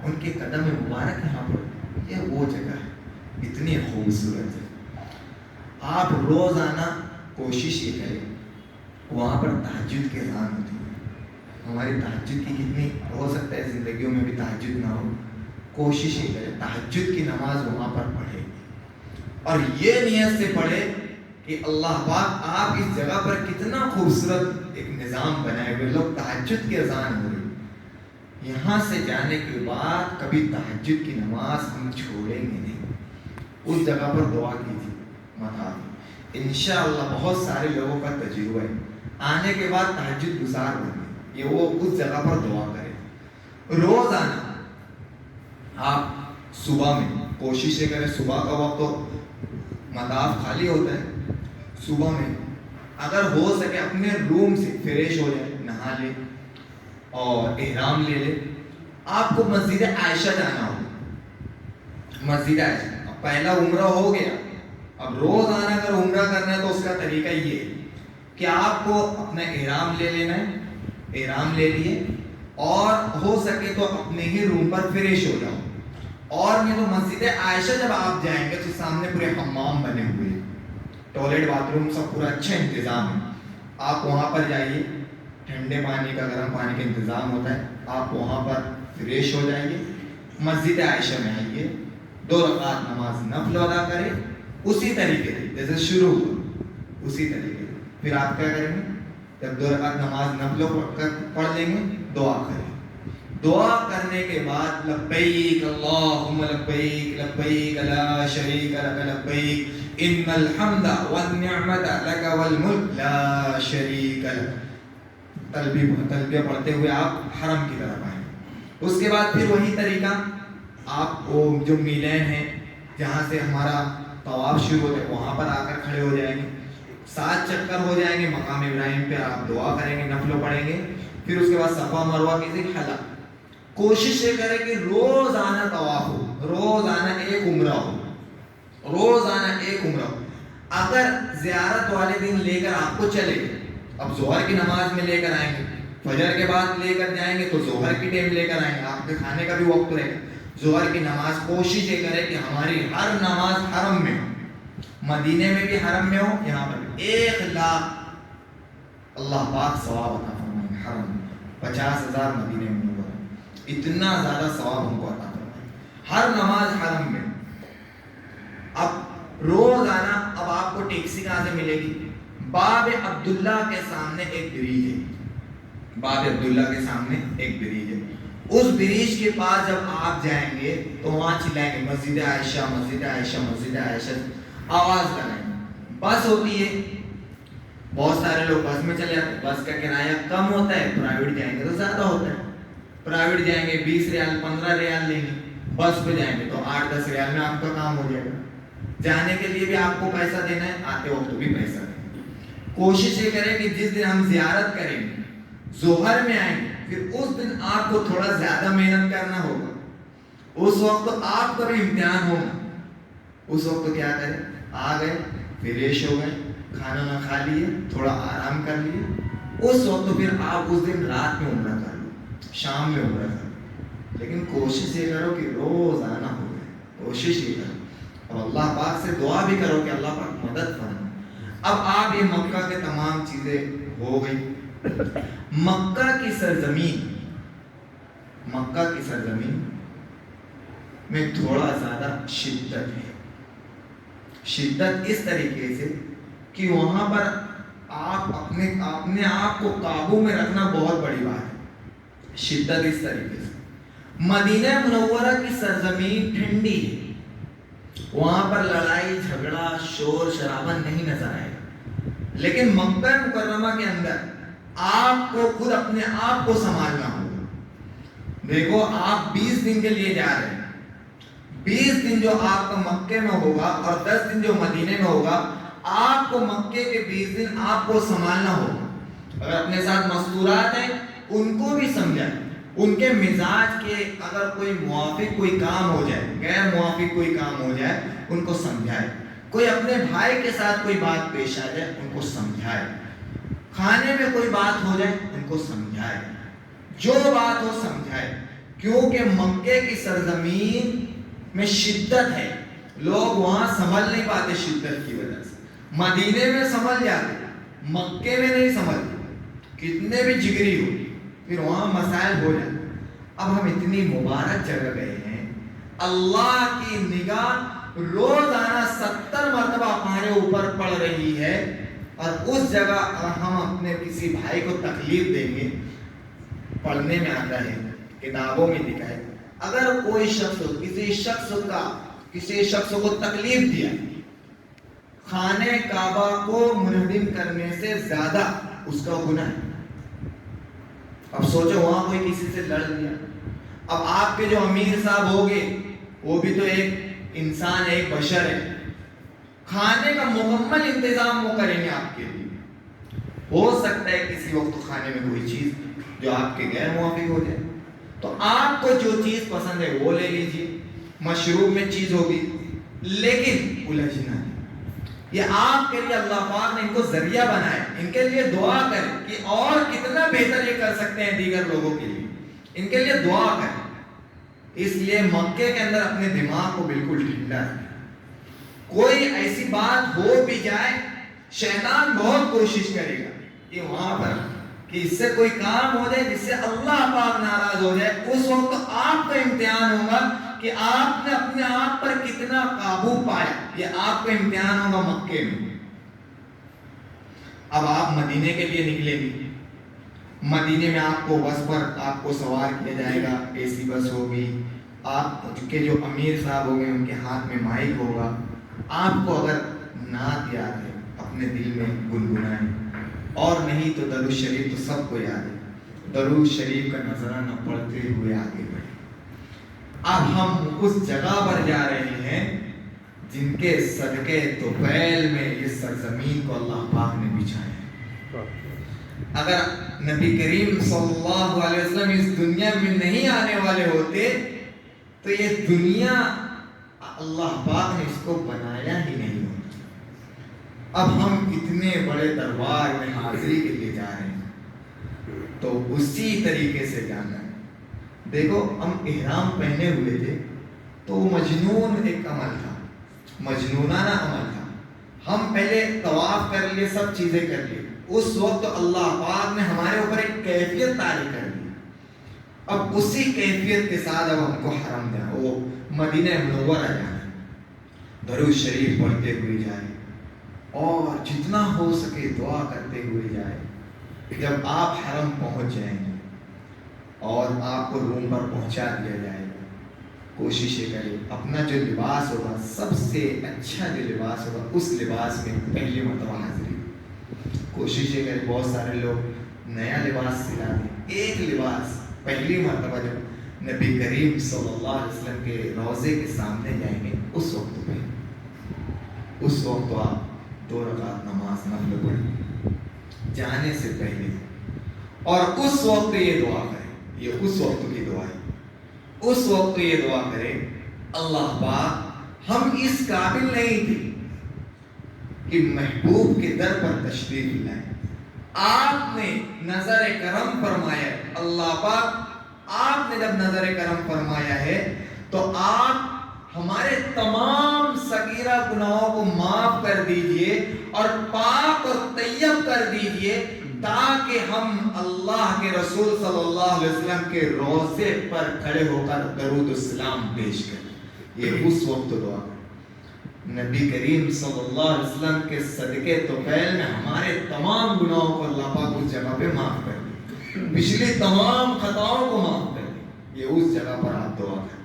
ان کے قدم مبارک یہاں پر. یہ وہ جگہ ہے، اتنی خوبصورت ہے. آپ روزانہ کوشش یہ کریں وہاں پر تہجد کی اذان ہوتی ہے. ہماری تہجد کی کتنی ہو سکتا ہے زندگیوں میں بھی تہجد نہ ہو. کوشش یہ کریں تہجد کی نماز وہاں پر پڑھے اور یہ نیت سے پڑھے کہ اللہ پاک آپ اس جگہ پر کتنا خوبصورت ایک نظام بنائے ہوئے. لوگ تہجد کی اذان ہو رہی، یہاں سے جانے کے بعد کبھی تہجد کی نماز ہم چھوڑیں گے نہیں. اس جگہ پر دعا کیجیے متا. انشاءاللہ بہت سارے لوگوں کا تجربہ ہے آنے کے بعد تہجد گزار بن گئے. یہ وہ اس جگہ پر دعا کریں. روزانہ آپ صبح میں کوشش یہ کریں، صبح کا وقت تو مطاف خالی ہوتا ہے. صبح میں اگر ہو سکے اپنے روم سے فریش ہو جائے، نہا لے اور احرام لے لے. آپ کو مسجد عائشہ جانا ہوگا. مسجد عائشہ اب پہلا عمرہ ہو گیا. اب روزانہ اگر عمرہ کرنا ہے تو اس کا طریقہ یہ ہے کہ آپ کو اپنا احرام لے لینا ہے. احرام لے لیے اور ہو سکے تو اپنے ہی روم پر فریش ہو جاؤ. اور یہ تو مسجد عائشہ جب آپ جائیں گے تو سامنے پورے حمام بنے ہوئے ہیں، ٹوائلٹ باتھ روم سب پورا اچھا انتظام ہے. آپ وہاں پر جائیے، ٹھنڈے پانی کا گرم پانی کا انتظام ہوتا ہے. آپ وہاں پر فریش ہو جائیے، مسجد عائشہ میں آئیے، 2 رکعت نماز نفل ادا کریں اسی طریقے سے جیسے شروع ہوا، اسی طریقے سے. پھر آپ کیا کریں گے؟ جب 2 رکعت نماز نفل پڑھ لیں گے دعا کریں. دعا کرنے کے بعد لبیک اللہم لبیک لبیک لا شریک لک لبیک ان الحمد والنعمت لک والملک لا شریک لک. تلبیہ پڑھتے ہوئے آپ حرم کی طرف آئیں. اس کے بعد پھر وہی طریقہ، آپ وہ جو میلین ہے جہاں سے ہمارا طواف شروع ہوتا ہے وہاں پر آ کر کھڑے ہو جائیں گے. 7 چکر ہو جائیں گے مقام ابراہیم پہ. آپ دعا کریں گے، نفل پڑھیں گے. پھر اس کے بعد صفا مروہ کی حلق. کوشش یہ کریں کہ روزانہ طواف ہو، روزانہ ایک عمرہ ہو، روزانہ ایک عمرہ ہو. اگر زیارت والے دن لے کر آپ کو چلے گئے، اب ظہر کی نماز میں لے کر آئیں گے فجر کے بعد لے کر جائیں گے تو ظہر کی ٹائم لے کر آئیں گے، آپ کے کھانے کا بھی وقت رہے گا۔ ظہر کی نماز کوشش یہ کرے کہ ہماری ہر نماز حرم میں ہو، مدینے میں بھی حرم میں ہو، یہاں پر بھی 1,00,000 اللہ پاک ثواب عطا فرمائیں، حرم میں 50,000 مدینے میں ہوا، اتنا زیادہ ثواب ہم کو عطا فرمائیں ہر نماز حرم میں۔ اب روزانہ اب آپ کو ٹیکسی کہاں سے ملے گی؟ باب عبداللہ کے سامنے ایک بریج ہے، باب عبداللہ کے سامنے ایک بریج ہے، اس بریج کے پاس جب آپ جائیں گے تو وہاں چلائیں گے مسجد عائشہ مسجد عائشہ مسجد عائشہ، آواز لگائیں گے۔ بس ہوتی ہے، بہت سارے لوگ بس میں چلے جاتے ہیں، بس کا کرایہ کم ہوتا ہے، پرائیویٹ جائیں گے تو زیادہ ہوتا ہے، پرائیویٹ جائیں گے 20 ریال 15 ریال لیں گے، بس پہ جائیں گے تو 8-10 ریال میں آپ کا کام ہو جائے گا، جانے کے لیے بھی آپ کو پیسہ دینا ہے، آتے وقت بھی پیسہ دینا ہے۔ کوشش یہ کریں کہ جس دن ہم زیارت کریں گے ظہر میں آئیں گے، پھر اس دن آپ کو تھوڑا زیادہ محنت کرنا ہوگا، اس وقت آپ کا بھی امتحان ہوگا، اس وقت کیا کریں؟ آ گئے فریش ہو گئے، کھانا نہ کھا لیے، تھوڑا آرام کر لیے، اس وقت پھر آپ اس دن رات میں عمرہ کر لو، شام میں عمرہ کر لو، لیکن کوشش یہ کرو کہ روزانہ ہو جائے، کوشش یہ کرو، اور اللہ پاک سے دعا بھی کرو کہ اللہ پاک مدد فرمائے۔ اب آپ یہ مکہ کے تمام چیزیں ہو گئی، مکہ کی سرزمین، مکہ کی سرزمین میں تھوڑا زیادہ شدت ہے، شدت اس طریقے سے کہ وہاں پر آپ اپنے آپ کو قابو میں رکھنا بہت بڑی بات ہے، شدت اس طریقے سے۔ مدینہ منورہ کی سرزمین ٹھنڈی ہے، وہاں پر لڑائی جھگڑا شور شرابہ نہیں نظر آئے گا، لیکن مکہ مکرمہ کے اندر آپ کو خود اپنے آپ کو سنبھالنا ہوگا۔ دیکھو آپ 20 دن کے لیے جا رہے ہیں، 20 دن جو آپ کا مکے میں ہوگا اور 10 دن جو مدینے میں ہوگا، آپ کو مکے کے 20 دن آپ کو سنبھالنا ہوگا۔ اگر اپنے ساتھ مستورات ہیں ان کو بھی سمجھائیں، ان کے مزاج کے اگر کوئی موافق کوئی کام ہو جائے، غیر موافق کوئی کام ہو جائے، ان کو سمجھائے، کوئی اپنے بھائی کے ساتھ کوئی بات پیش آ جائے ان کو سمجھائے، کھانے میں کوئی بات ہو جائے ان کو سمجھائے، جو بات ہو سمجھائے، کیونکہ مکے کی سرزمین میں شدت ہے، لوگ وہاں سنبھل نہیں پاتے شدت کی وجہ سے، مدینے میں سنبھل جاتے، مکے میں نہیں سنبھلتے، کتنے بھی جگری ہو پھر وہاں مسائل ہو جاتے۔ اب ہم اتنی مبارک جگہ گئے ہیں، اللہ کی نگاہ روزانہ 70 مرتبہ ہمارے اوپر پڑ رہی ہے، اور اس جگہ اگر ہم اپنے کسی بھائی کو تکلیف دیں گے، پڑھنے میں آتا ہے کتابوں میں لکھا ہے، اگر کوئی شخص کسی شخص کو تکلیف دیا، خانے کعبہ کو منہدم کرنے سے زیادہ اس کا گناہ ہے۔ اب سوچو وہاں کوئی کسی سے لڑ لیا، اب آپ کے جو امیر صاحب ہوگے وہ بھی تو ایک انسان ہے، ایک بشر ہے، کھانے کا مکمل انتظام وہ کریں گے آپ کے لیے، ہو سکتا ہے کسی وقت کھانے میں کوئی چیز جو آپ کے غیر موافق ہو جائے، تو آپ کو جو چیز پسند ہے وہ لے لیجئے، مشروب میں چیز ہوگی، لیکن الجھنا ہے، یہ آپ کے لیے اللہ پاک نے ان کو ذریعہ بنایا، ان کے لیے دعا کریں کہ اور کتنا بہتر یہ کر سکتے ہیں دیگر لوگوں کے لیے، ان کے لیے دعا کریں۔ اس لیے مکے کے اندر اپنے دماغ کو بالکل ٹھنڈا رکھیں، کوئی ایسی بات ہو بھی جائے شیطان بہت کوشش کرے گا کہ وہاں پر کہ اس سے کوئی کام ہو جائے جس سے اللہ پاک ناراض ہو جائے، اس وقت آپ کا امتحان ہوگا کہ آپ نے اپنے آپ پر کتنا قابو پایا، یہ آپ کا امتحان ہوگا مکے میں۔ اب آپ مدینے کے لیے نکلیں گے، مدینے میں آپ کو بس پر آپ کو سوار کیا جائے گا، اے سی بس ہوگی، آپ کے جو امیر صاحب ہوں گے ان کے ہاتھ میں مائک ہوگا، آپ کو اگر نعت یاد ہے اپنے دل میں گنگنائیں، اور نہیں تو درود شریف تو سب کو یاد ہے، درود شریف کا نذرانہ پڑھتے ہوئے آگے بڑھیں۔ اب ہم اس جگہ پر جا رہے ہیں جن کے صدقے طفیل میں یہ سرزمین کو اللہ پاک نے بچھایا ہے۔ اگر نبی کریم صلی اللہ علیہ وسلم اس دنیا میں نہیں آنے والے ہوتے تو یہ دنیا اللہ پاک نے اس کو بنایا ہی نہیں ہوتا۔ اب ہم اتنے بڑے دربار میں حاضری کے لیے جا رہے ہیں، تو اسی طریقے سے جانا ہے. دیکھو ہم احرام پہنے ہوئے تھے تو مجنون ایک عمل تھا, مجنونانہ عمل تھا. ہم پہلے طواف کر لیے, سب چیزیں کر لیے. اس وقت اللہ پاک نے ہمارے اوپر ایک کیفیت طاری کر دی. اب اسی کیفیت کے ساتھ اب ہم کو حرم جانا, وہ مدینہ منورہ جانا ہے. درود شریف پڑھتے ہوئے جائیں اور جتنا ہو سکے دعا کرتے ہوئے جائیں. جب آپ حرم پہنچ جائیں گے اور آپ کو روم پر پہنچا دیا جائے گا, کوشش کریں اپنا جو لباس ہوگا, سب سے اچھا جو لباس ہوگا, اس لباس میں پہلی مرتبہ حاضری. کوشش کریں, بہت سارے لوگ نیا لباس سلا دیں. ایک لباس پہلی مرتبہ جب نبی کریم صلی اللہ علیہ وسلم کے روضے کے سامنے جائیں گے, اس وقت پہ, اس وقت تو آپ 2 رکعت نماز نفل پڑھیں جانے سے پہلے, اور اس وقت یہ دعا کریں. یہ اس وقت کی دعا ہے. اس وقت یہ دعا کریں, اللہ پاک ہم اس قابل نہیں تھے کہ محبوب کے در پر تشریف لائیں. آپ نے نظر کرم فرمایا. اللہ پاک آپ نے جب نظر کرم فرمایا ہے تو آپ ہمارے تمام صغیرہ گناہوں کو معاف کر دیجئے اور پاک اور طیب کر دیجئے, تاکہ ہم اللہ کے رسول صلی اللہ علیہ وسلم کے روضے پر کھڑے ہو کر درود السلام پیش کریں. یہ اس وقت دعا. نبی کریم صلی اللہ علیہ وسلم کے صدقے طفیل میں ہمارے تمام گناہوں کو اللہ پاک اس جگہ پہ معاف کر دیں, پچھلی تمام خطاؤں کو معاف کر دیں. یہ اس جگہ پر آپ دعا کریں.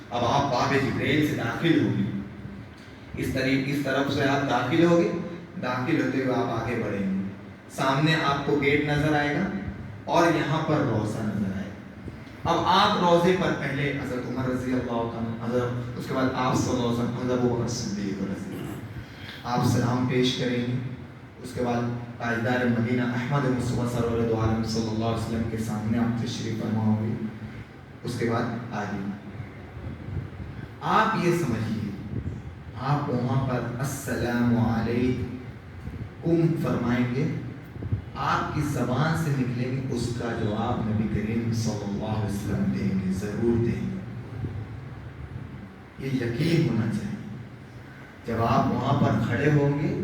اب آپ باب جبریل سے داخل ہوگی, اس طرف سے آپ داخل ہوگے. داخل ہوتے ہوئے آپ آگے بڑھیں گے, سامنے آپ کو گیٹ نظر آئے گا اور یہاں پر روضہ نظر آئے گا. اب آپ روضے پر پہلے حضرت عمر رضی اللہ عنہ, اس کے بعد آپ صلی اللہ علیہ وسلم, حضرت ابوبکر صدیق رضی اللہ عنہ, آپ سلام پیش کریں گے. اس کے بعد تاجدار مدینہ احمد مصطفیٰ سرور دو عالم صلی اللہ علیہ وسلم کے سامنے آپ تشریف فرما ہوگی. اس کے بعد آگے آپ یہ سمجھیے, آپ وہاں پر السلام علیکم فرمائیں گے. آپ کی زبان سے نکلیں گے, اس کا جواب نبی کریم صلی اللہ علیہ وسلم دیں گے, ضرور دیں گے. یہ یقین ہونا چاہیے. جب آپ وہاں پر کھڑے ہوں گے,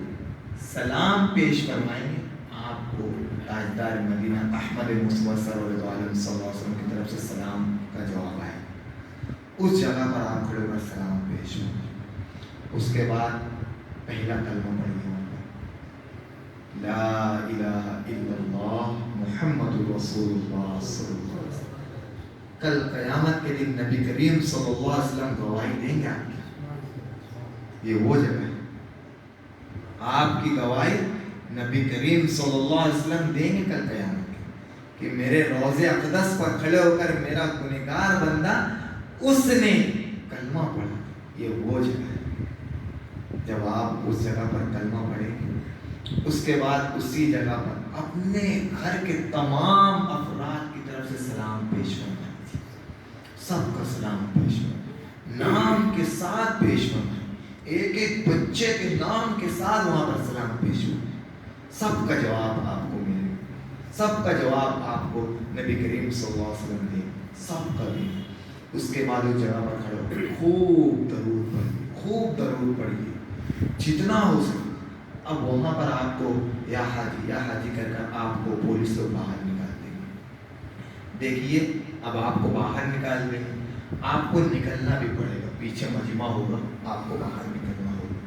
سلام پیش فرمائیں گے, آپ کو تاجدار مدینہ احمد مصطفیٰ سرور دو عالم صلی اللہ علیہ وسلم کی طرف سے سلام کا جواب آئے. اس جگہ پر آپ کھڑے ہو کر سلام پیش ہوں گے. اس کے بعد پہلا کلمہ پڑھیے, لا الہ الا اللہ محمد رسول اللہ صلی اللہ علیہ وسلم. کل قیامت کے دن نبی کریم صلی اللہ علیہ وسلم گواہی دیں گے آپ کی. یہ وہ جگہ ہے, آپ کی گواہی نبی کریم صلی اللہ علیہ وسلم دیں گے کل قیامت کے, کہ میرے روضے اقدس پر کھڑے ہو کر میرا گنہگار بندہ اس نے کلمہ پڑھا. یہ وہ جگہ ہے. جب آپ اس جگہ پر کلمہ پڑھیں گے, اس کے بعد اسی جگہ پر اپنے گھر کے تمام افراد کی طرف سے سلام پیش کرنا ہے. سب کا سلام پیش کرنا, نام کے ساتھ پیش کرنا, ایک ایک بچے کے نام کے ساتھ وہاں پر سلام پیش کرنا. سب کا جواب آپ کو ملے گا, سب کا جواب آپ کو نبی کریم صلی اللہ علیہ وسلم دیں, سب کا بھی. اس کے بعد اس جگہ پر کھڑے ہو کر خوب درود پڑھیے, خوب درود پڑھیے جتنا ہو سکے. اب وہاں پر آپ کو یا حاجی کر کر آپ کو پولیس لوگ باہر نکال دیں گے. دیکھیے اب آپ کو باہر نکال دیں گے, آپ کو نکلنا بھی پڑے گا, پیچھے مجمع ہوگا, آپ کو باہر نکلنا ہوگا.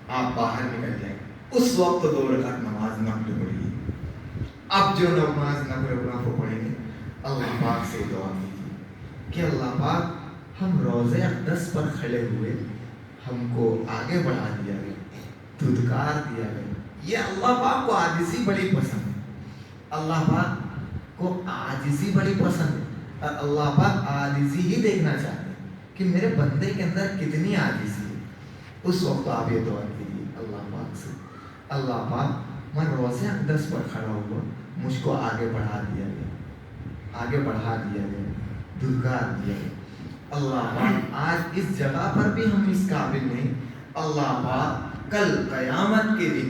آپ باہر نکل جائیں, اس وقت 2 رکعت نماز نفل پڑھیے. اب جو نماز نفل پڑھیں گے, اللہ پاک سے دعا کیجیے کہ اللہ پاک ہم روضے اقدس پر کھڑے ہوئے, ہم کو آگے بڑھا دیا گیا, دھتکار دیا گیا. یہ اللہ پاک کو عاجزی بڑی پسند ہے. اللہ پاک کو عاجزی بڑی پسند ہے, اور اللہ پاک عاجزی ہی دیکھنا چاہتے ہیں کہ میرے بندے کے اندر کتنی عاجزی ہے. اس وقت آپ یہ دعا کیجیے اللہ پاک سے, اللہ پاک میں روضے اقدس پر کھڑا ہوا, مجھ کو آگے بڑھا دیا گیا, آگے بڑھا دیا گیا, دھتکار دیا گیا. اللہ پاک آج اس جگہ پر بھی ہم اس قابل نہیں. اللہ پاک کل قیامت کے دن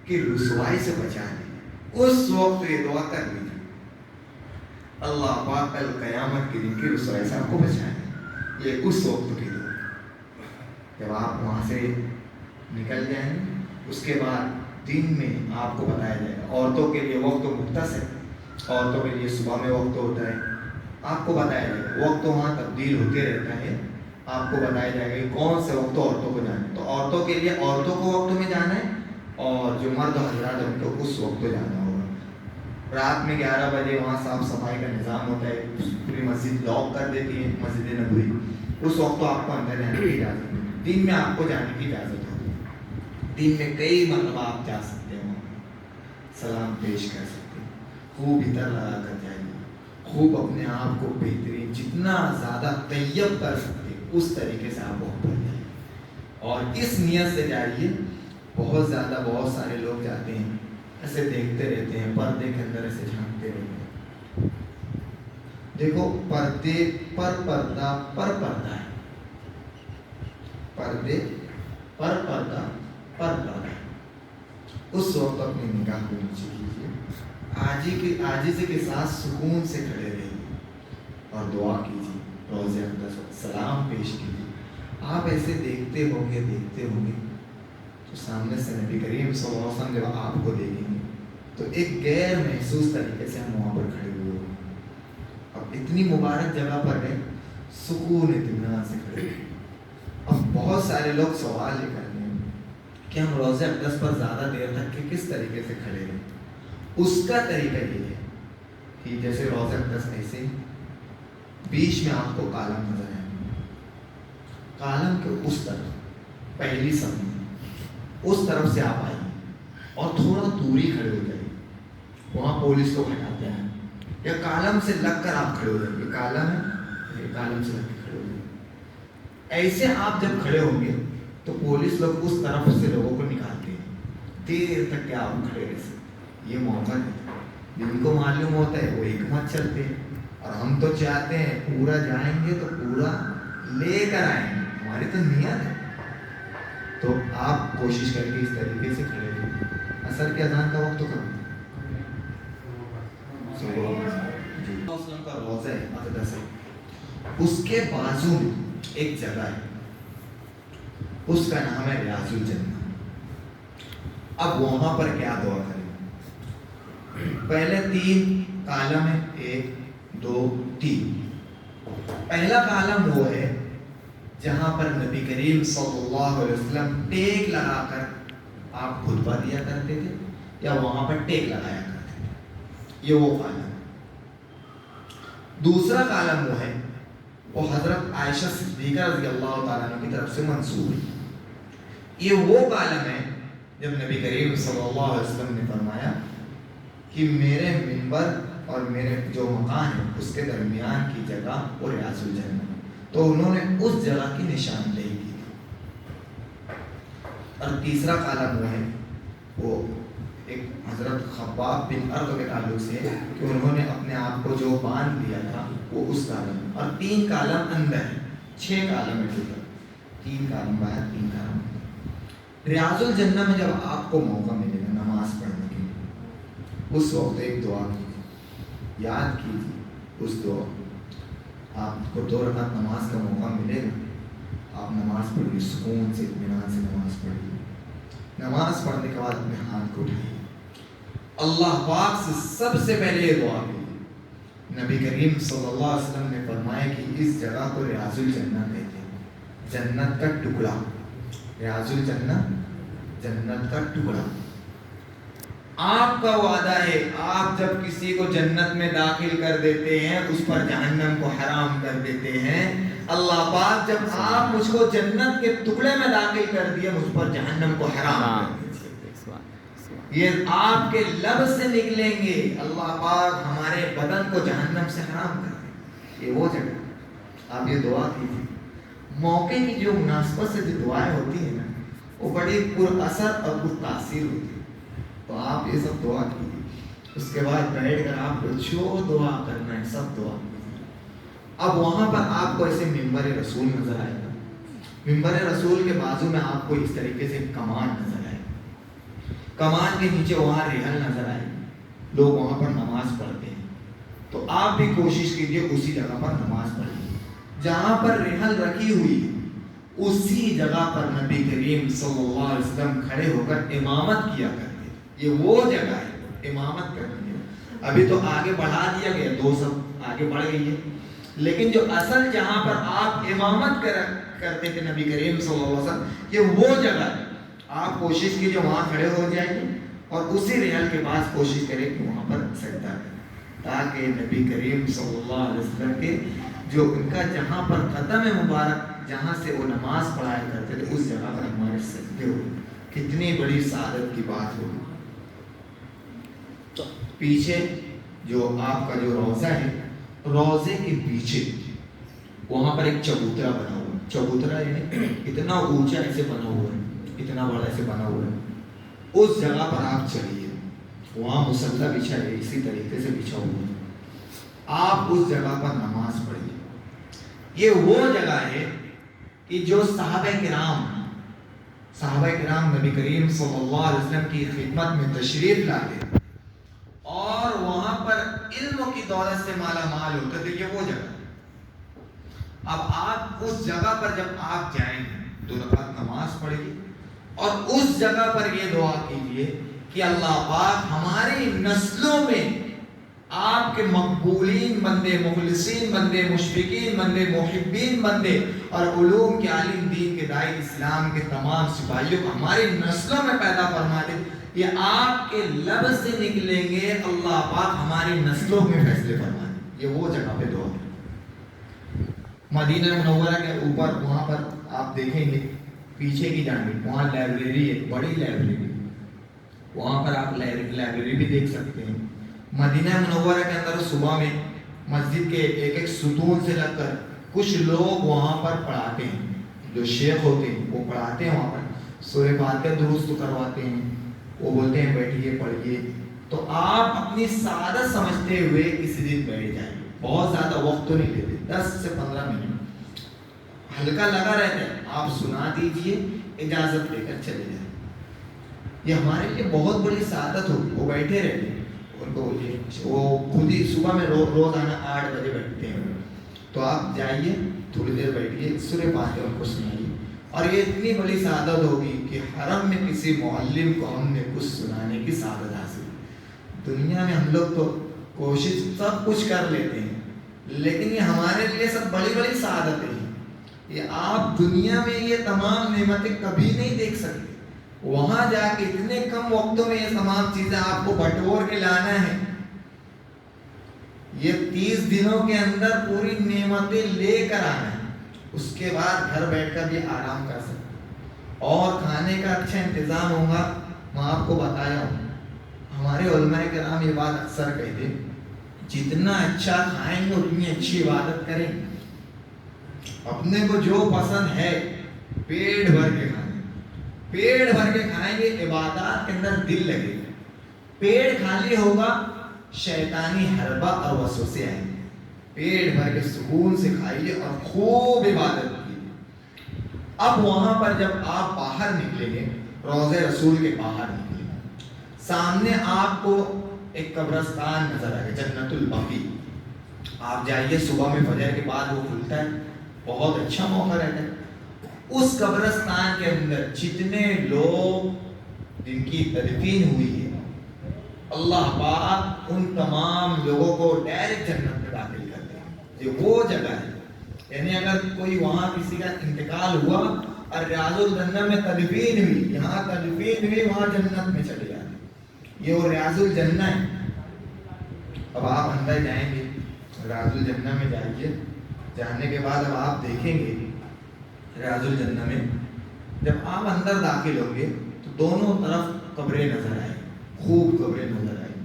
کی رسوائی سے بچا لیں. اس وقت یہ دعا کر لیجیے, اللہ پاک کل قیامت کے دن کی رسوائی سے آپ کو بچائے. یہ اس وقت کی دعا جب آپ وہاں سے نکل جائیں گے. اس کے بعد دن میں آپ کو بتایا جائے گا. عورتوں کے لیے وقت مختص ہے, عورتوں کے لیے صبح میں وقت ہوتا ہے. آپ کو بتایا جائے گا, وقت وہاں تبدیل ہوتے رہتا ہے. آپ کو بتایا جائے گا کہ کون سے وقت عورتوں کو جانا ہے. تو عورتوں کے لیے عورتوں کو وقت میں جانا ہے, اور جو مرد حضرات ان کو اس وقت جانا ہوگا. رات میں 11 بجے وہاں صاف صفائی کا نظام ہوتا ہے, پوری مسجد لاک کر دیتی ہے, مسجد نبوی. اس وقت تو آپ کو اندر جانے کی اجازت نہیں. دن میں آپ کو جانے کی اجازت ہوگی. دن میں کئی مرتبہ آپ جا سکتے ہیں, سلام پیش کر سکتے ہیں, خوب عطر لگا کر جائیے, خوب اپنے آپ کو بہترین جتنا زیادہ طیب کر سکتے اس طریقے سے آپ وہاں پر جائیے, اور اس نیت سے جائیے. بہت سارے لوگ جاتے ہیں ایسے دیکھتے رہتے ہیں, پردے کے اندر ایسے جھانکتے رہتے ہیں. دیکھو پردے پر پردہ ہے, پردے پر پردہ ہے. اس وقت اپنی نگاہ کو نیچے کیجیے, عاجزی کے ساتھ سکون سے کھڑے رہیے اور دعا کیجیے, روضہ اقدس سلام پیش کیجیے. آپ ایسے دیکھتے ہوں گے تو سامنے سے نبی کریم صلی اللہ علیہ وسلم جب آپ کو دیکھیں گے تو ایک غیر محسوس طریقے سے ہم وہاں پر کھڑے ہوئے ہوں گے. اب اتنی مبارک جگہ پر گئے, سکون اطمینان سے کھڑے ہوئے. اب بہت سارے لوگ سوال یہ کرتے ہیں کہ ہم روضہ اقدس پر زیادہ دیر تک کے کس طریقے سے کھڑے رہیں. اس کا طریقہ یہ ہے کہ جیسے روضہ اقدس ایسے بیچ میں آپ کو کالم نظر آئے, کالم کے اس طرف پہلی صف میں اس طرف سے آپ آئیے اور تھوڑا دوری کھڑے ہو جائیے. وہاں پولیس لوگ ہٹاتے ہیں, یا کالم سے لگ کر آپ کھڑے ہو جائیں. یہ کالم ہے, یہ کالم سے لگ کے کھڑے ہو جائیں. ایسے آپ جب کھڑے ہوں گے تو پولیس لوگ اس طرف سے لوگوں کو نکالتے ہیں. دیر تک کیا آپ کھڑے رہ سکتے. یہ موقع ہے, جن کو معلوم ہوتا ہے وہ حکمت چلتے ہیں, اور ہم تو چاہتے ہیں پورا جائیں گے تو پورا لے کر آئیں گے, ہماری تو نیت ہے. تو آپ کوشش کریں گے اس طریقے سے کھڑے رہیں. اثر کے اذان کا وقت تو کم کا روضہ اقدس ہے, اس کے بازو میں ایک جگہ ہے, اس کا نام ہے ریاض الجنہ. اب وہاں پر کیا دعا کریں؟ پہلے 3 کالم ہے, 1 2 3. پہلا کالم وہ ہے جہاں پر نبی کریم صلی اللہ علیہ وسلم ٹیک لگا کر آپ خطبہ دیا کرتے تھے, یا وہاں پر ٹیک لگایا کرتے تھے. یہ وہ کالم. دوسرا کالم وہ ہے, وہ حضرت عائشہ صدیقہ رضی اللہ تعالیٰ عنہ کی طرف سے منسوب ہے. یہ وہ کالم ہے جب نبی کریم صلی اللہ علیہ وسلم نے فرمایا کہ میرے منبر اور میرے جو مکان ہے اس کے درمیان کی جگہ وہ ریاض الجنہ. تو انہوں نے اس جگہ کی نشاندہی کی تھی. اور تیسرا کالم وہ ہے, وہ ایک حضرت خباب بن ارد کے تعلق سے ہے کہ انہوں نے اپنے آپ کو جو باندھ دیا تھا وہ اس کالم. اور 3 کالم اندر ہے, 6 کالم ہے ٹوٹل, 3 کالم باہر 3 کالم. ریاض الجنہ میں جب آپ کو موقع ملے گا نماز پڑھنے کے لیے, اس وقت ایک دعا کیجیے, یاد کیجیے اس دعا. آپ کو 2 رکعت نماز کا موقع ملے گا, آپ نماز پڑھیے, سکون سے اطمینان سے نماز پڑھیے. نماز پڑھنے کے بعد اپنے ہاتھ کو اٹھائیے, اللہ پاک سے سب سے پہلے یہ دعا کیجیے. نبی کریم صلی اللہ علیہ وسلم نے فرمایا کہ اس جگہ کو ریاض الجنہ کہتے ہیں, جنت کا ٹکڑا. ریاض الجنہ جنت کا ٹکڑا. آپ کا وعدہ ہے, آپ جب کسی کو جنت میں داخل کر دیتے ہیں اس پر جہنم کو حرام کر دیتے ہیں. اللہ پاک جب آپ مجھ کو جنت کے ٹکڑے میں داخل کر دیے, مجھ پر جہنم کو حرام کر دیتے. یہ آپ کے لب سے نکلیں گے, اللہ پاک ہمارے بدن کو جہنم سے حرام کر دے. یہ وہ جگہ, آپ یہ دعا کیجیے. موقع کی جو مناسبت سے جو دعائیں ہوتی ہیں نا, وہ بڑی پر اثر اور پر تاثیر ہوتی ہے. تو آپ یہ سب دعا کیجیے. اس کے بعد بیٹھ کر آپ کو جو دعا کرنا ہے سب دعا کیجیے. اب وہاں پر آپ کو ایسے ممبر رسول نظر آئے گا. ممبر رسول کے بازو میں آپ کو اس طریقے سے کمان نظر آئے گا. کمان کے نیچے وہاں ریحل نظر آئے گی. لوگ وہاں پر نماز پڑھتے ہیں. تو آپ بھی کوشش کیجئے اسی جگہ پر نماز پڑھیے جہاں پر رحل رکھی ہوئی ہے، اسی جگہ پر نبی کریم صلی اللہ علیہ وسلم کھڑے ہو کر امامت کیا کرتے. یہ وہ جگہ ہے امامت کرنے کی. ابھی تو آگے بڑھا دیا گیا، 2 سب آگے بڑھ گئی ہے، لیکن جو اصل جہاں پر آپ امامت کرتے تھے نبی کریم صلی اللہ علیہ وسلم، یہ وہ جگہ ہے. آپ کوشش کیجئے وہاں کھڑے ہو جائیں اور اسی رحل کے پاس کوشش کریں کہ وہاں پر سجدہ کریں، تاکہ نبی کریم صلی اللہ علیہ وسلم کے جو ان کا جہاں پر قدم مبارک، جہاں سے وہ نماز پڑھایا کرتے تھے، اس جگہ پر ہمارے سجدے ہو. کتنی بڑی سعادت کی بات ہوگی. پیچھے جو آپ کا جو روضہ ہے، روضے کے پیچھے وہاں پر ایک چبوترا بنا ہوا ہے. چبوترا یعنی اتنا اونچا ایسے بنا ہوا ہے، اتنا بڑا ایسے بنا ہوا ہے. اس جگہ پر آپ چلیے، وہاں مصلی بچھا ہے، اسی طریقے سے بچھا ہوا ہے. آپ اس جگہ پر نماز پڑھیے. یہ وہ جگہ ہے کہ جو صحابہ کرام نبی کریم صلی اللہ علیہ وسلم کی خدمت میں تشریف لاتے اور وہاں پر علم کی دولت سے مالا مال ہوتے تھے. یہ وہ جگہ. اب آپ اس جگہ پر جب آپ جائیں گے 2 رکعت نماز پڑھیے اور اس جگہ پر یہ دعا کیجیے کہ اللہ پاک ہماری نسلوں میں آپ کے مقبولین بندے، مخلصین بندے، مشفقین بندے، محبین بندے اور علوم کے عالم، دین کے داعی اسلام کے تمام سپاہیوں کو ہماری نسلوں میں پیدا فرما دے. یہ آپ کے لب سے نکلیں گے، اللہ پاک ہماری نسلوں میں فیصلے فرما دے. یہ وہ جگہ پہ دعا ہے. مدینہ منورہ کے اوپر وہاں پر آپ دیکھیں گے پیچھے کی جانب وہاں لائبریری ہے، بڑی لائبریری. وہاں پر آپ لائبریری بھی دیکھ سکتے ہیں. مدینہ منورہ کے اندر صبح میں مسجد کے ایک ستون سے لگ کر کچھ لوگ وہاں پر پڑھاتے ہیں. جو شیخ ہوتے ہیں وہ پڑھاتے ہیں، وہاں پر سورہ فاتحہ درست کرواتے ہیں. وہ بولتے ہیں بیٹھیے پڑھیے. تو آپ اپنی سعادت سمجھتے ہوئے کسی دن بیٹھ جائیں. بہت زیادہ وقت تو نہیں لیتے، 10 سے 15 منٹ ہلکا لگا رہتا ہے. آپ سنا دیجئے، اجازت لے کر چلے جائیں. یہ ہمارے لیے بہت بڑی سعادت ہوگی. وہ بیٹھے رہتے ہیں، ان کو وہ خود ہی صبح میں روزانہ 8 بجے بیٹھتے ہیں. تو آپ جائیے، تھوڑی دیر بیٹھیے، سورہ فاتحہ ان کو سنائیے. اور یہ اتنی بڑی سعادت ہوگی کہ حرم میں کسی معلم کو ہم نے کچھ سنانے کی سعادت حاصل. دنیا میں ہم لوگ تو کوشش سب کچھ کر لیتے ہیں، لیکن یہ ہمارے لیے سب بڑی بڑی سعادتیں ہیں. یہ آپ دنیا میں یہ تمام نعمتیں کبھی نہیں دیکھ سکتے. وہاں جا کے اتنے کم وقتوں میں یہ تمام چیزیں آپ کو بٹور کے لانا ہے. یہ 30 دنوں کے اندر پوری نعمتیں لے کر آنا ہے. اس کے بعد گھر بیٹھ کر بھی آرام کر سکتے اور کھانے کا اچھا انتظام ہوگا. میں آپ کو بتایا ہوں، ہمارے علماء کرام یہ بات اکثر کہتے ہیں، جتنا اچھا کھائیں گے اتنی اچھی عبادت کریں گے. اپنے کو جو پسند ہے پیٹ بھر کے کھائیں، پیٹ بھر کے کھائیں گے، عبادات کے اندر دل لگے گا. پیٹ خالی ہوگا، شیطانی حربہ اور وسوسے آئیں گے. پیٹ بھر کے سکون سے کھائیے اور خوب عبادت کیجیے. اب وہاں پر جب آپ باہر نکلیں گے، روضہ رسول کے باہر نکلیں گے، سامنے آپ کو ایک قبرستان نظر آئے گا، جنت البقیع. آپ جائیے، صبح میں فجر کے بعد وہ کھلتا ہے، بہت اچھا موقع رہتا ہے. اس قبرستان کے اندر جتنے لوگ جن کی تدفین ہوئی ہے، اللہ پاک ان تمام لوگوں کو ڈائریکٹ جنت میں داخل کر دے. یہ وہ جگہ ہے. یعنی اگر کوئی وہاں کسی کا انتقال ہوا اور ریاض الجنہ میں تدفین ہوئی، یہاں تدفین ہوئی، وہاں جنت میں چلے جاتے. یہ وہ ریاض الجنہ ہے. اب آپ اندر جائیں گے، ریاض الجنہ میں جائیے. جانے کے بعد اب آپ دیکھیں گے ریاض الجنہ میں جب آپ اندر داخل ہوں گے تو دونوں طرف قبریں نظر آئیں، خوب قبریں نظر آئیں.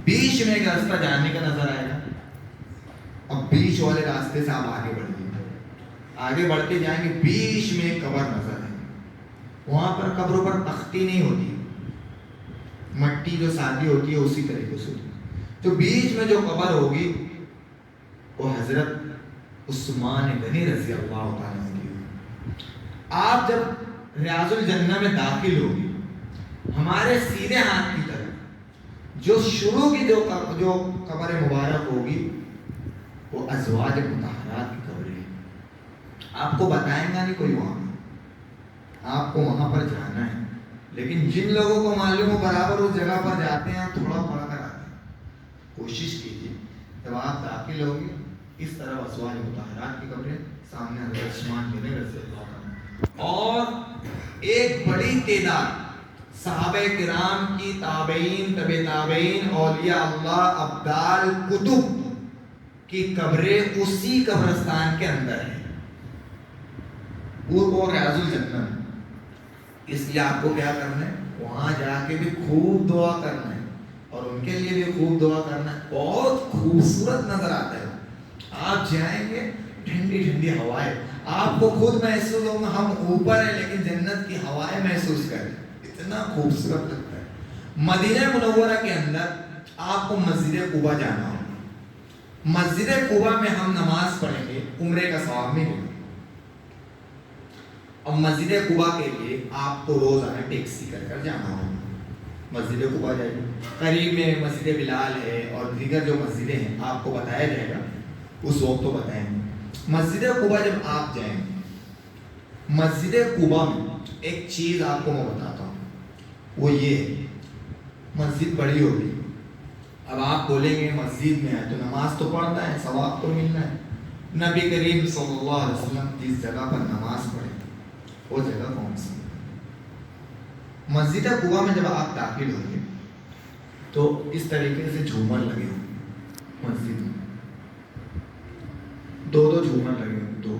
بیچ میں ایک راستہ جانے کا نظر آئے گا. اب بیچ والے راستے سے آپ آگے بڑھیں گے، آگے بڑھتے جائیں گے، بیچ میں ایک قبر نظر آئے. وہاں پر قبروں پر تختی نہیں ہوتی، مٹی جو سادی ہوتی ہے اسی طریقے سے ہوتی ہے. تو بیچ میں جو قبر ہوگی وہ حضرت عثمان غنی رضی اللہ تعالیٰ عنہ کی ہوگی. آپ جب ریاض الجنہ میں داخل ہوگی، ہمارے سیدھے ہاتھ کی طرف جو شروع کی جو قبر مبارک ہوگی وہ ازواج مطہرات کی قبر ہے. آپ کو بتائیں گا نہیں کوئی وہاں پر، آپ کو وہاں پر جانا ہے. لیکن جن لوگوں کو معلوم ہو برابر اس جگہ پر جاتے ہیں تھوڑا پڑھ کر آتے ہیں. کوشش کیجیے جب آپ داخل ہوگے اس طرف ازواج مطہرات کی قبریں، سامنے حضرت عثمان بن رضی اللہ عنہ اور ایک بڑی تعداد صحابہ کرام کی، تابعین، تبع تابعین، اولیاء اللہ، ابدال، کتب کی قبریں اسی قبرستان کے اندر ہیں. وہ ریاض الجنہ. اس لیے آپ کو کیا کرنا ہے، وہاں جا کے بھی خوب دعا کرنا ہے اور ان کے لیے بھی خوب دعا کرنا ہے. بہت خوبصورت نظر آتا ہے. آپ جائیں گے ٹھنڈی ٹھنڈی ہوائیں، آپ کو خود محسوس ہوگا ہم اوپر ہیں لیکن جنت کی ہوائیں محسوس کریں. اتنا خوبصورت لگتا ہے. مدینہ منورہ کے اندر آپ کو مسجد قباء جانا ہوگا. مسجد قباء میں ہم نماز پڑھیں گے، عمرے کا ثواب ملے گا. اور مسجد قباء کے لیے آپ کو روزانہ ٹیکسی کر جانا ہوگا. مسجد قباء جائیے، قریب میں مسجد بلال ہے اور دیگر جو مسجدیں ہیں آپ کو بتایا جائے گا، اس وقت تو بتائیں گے. مسجد قباء جب آپ جائیں گے، مسجد قباء میں ایک چیز آپ کو میں بتاتا ہوں، وہ یہ ہے مسجد بڑی ہوگی. اب آپ بولیں گے مسجد میں ہے تو نماز تو پڑھنا ہے، ثواب تو ملنا ہے. نبی کریم صلی اللہ علیہ وسلم جس جگہ پر نماز پڑھے وہ جگہ کون سی؟ مسجد قباء میں جب آپ داخل ہوں گے تو اس طریقے سے جھومر لگے ہوں گے. مسجد میں دو جھومر لگے ہوں گے، دو.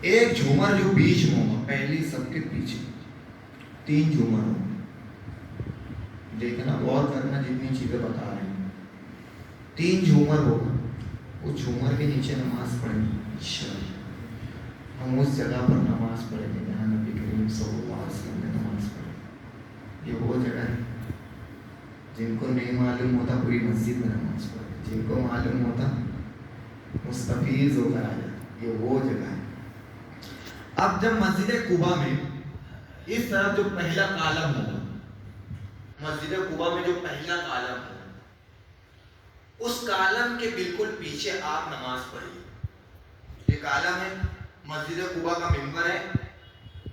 ایک جھومر جو بیچ میں ہوگا، پہلی سب کے پیچھے 3 جھومر ہوں گے. دیکھنا، غور کرنا جتنی چیزیں بتا رہے ہیں. 3 جھومر ہوگا، اس جھومر کے نیچے نماز پڑھیں گے. انشاءاللہ ہم اس جگہ پر نماز پڑھیں گے جہاں نبی کریم صلی اللہ علیہ وسلم نے نماز پڑھی. یہ وہ جگہ ہے جن کو نہیں معلوم ہوتا پوری مسجد میں نماز پڑھے، جن کو معلوم ہوتا مستفیض ہو کر آ جاتا. یہ وہ جگہ ہے. اب جب مسجد قباء میں اس طرف جو پہلا کالم ہوگا، مسجد قباء میں جو پہلا کالم ہوگا، اس کالم کے بالکل پیچھے آپ نماز پڑھیے. یہ کالم ہے، مسجد قباء کا ممبر ہے.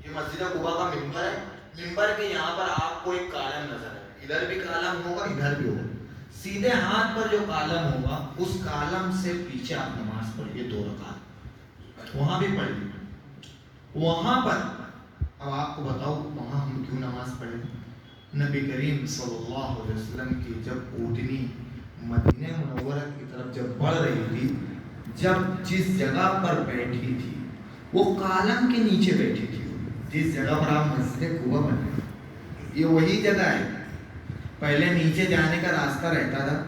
یہ مسجد قباء کا ممبر ہے. ممبر کے یہاں پر آپ کو ایک کالم نظر ہے، ادھر بھی کالم ہوگا، ادھر بھی ہوگا. سیدھے ہاتھ پر جو کالم ہوگا اس کالم سے پیچھے آپ نماز پڑھیے 2 رکعت. وہاں بھی پڑھیے. وہاں پر اب آپ کو بتاؤ وہاں ہم کیوں نماز پڑھیں؟ نبی کریم صلی اللہ علیہ وسلم کی جب اونٹنی مدینہ منورہ کی طرف جب بڑھ رہی تھی، جب جس جگہ پر بیٹھی تھی وہ کالم کے نیچے بیٹھی تھی. جس جگہ پر آپ مسجد قباء بنے، یہ وہی جگہ ہے. پہلے نیچے جانے کا راستہ رہتا تھا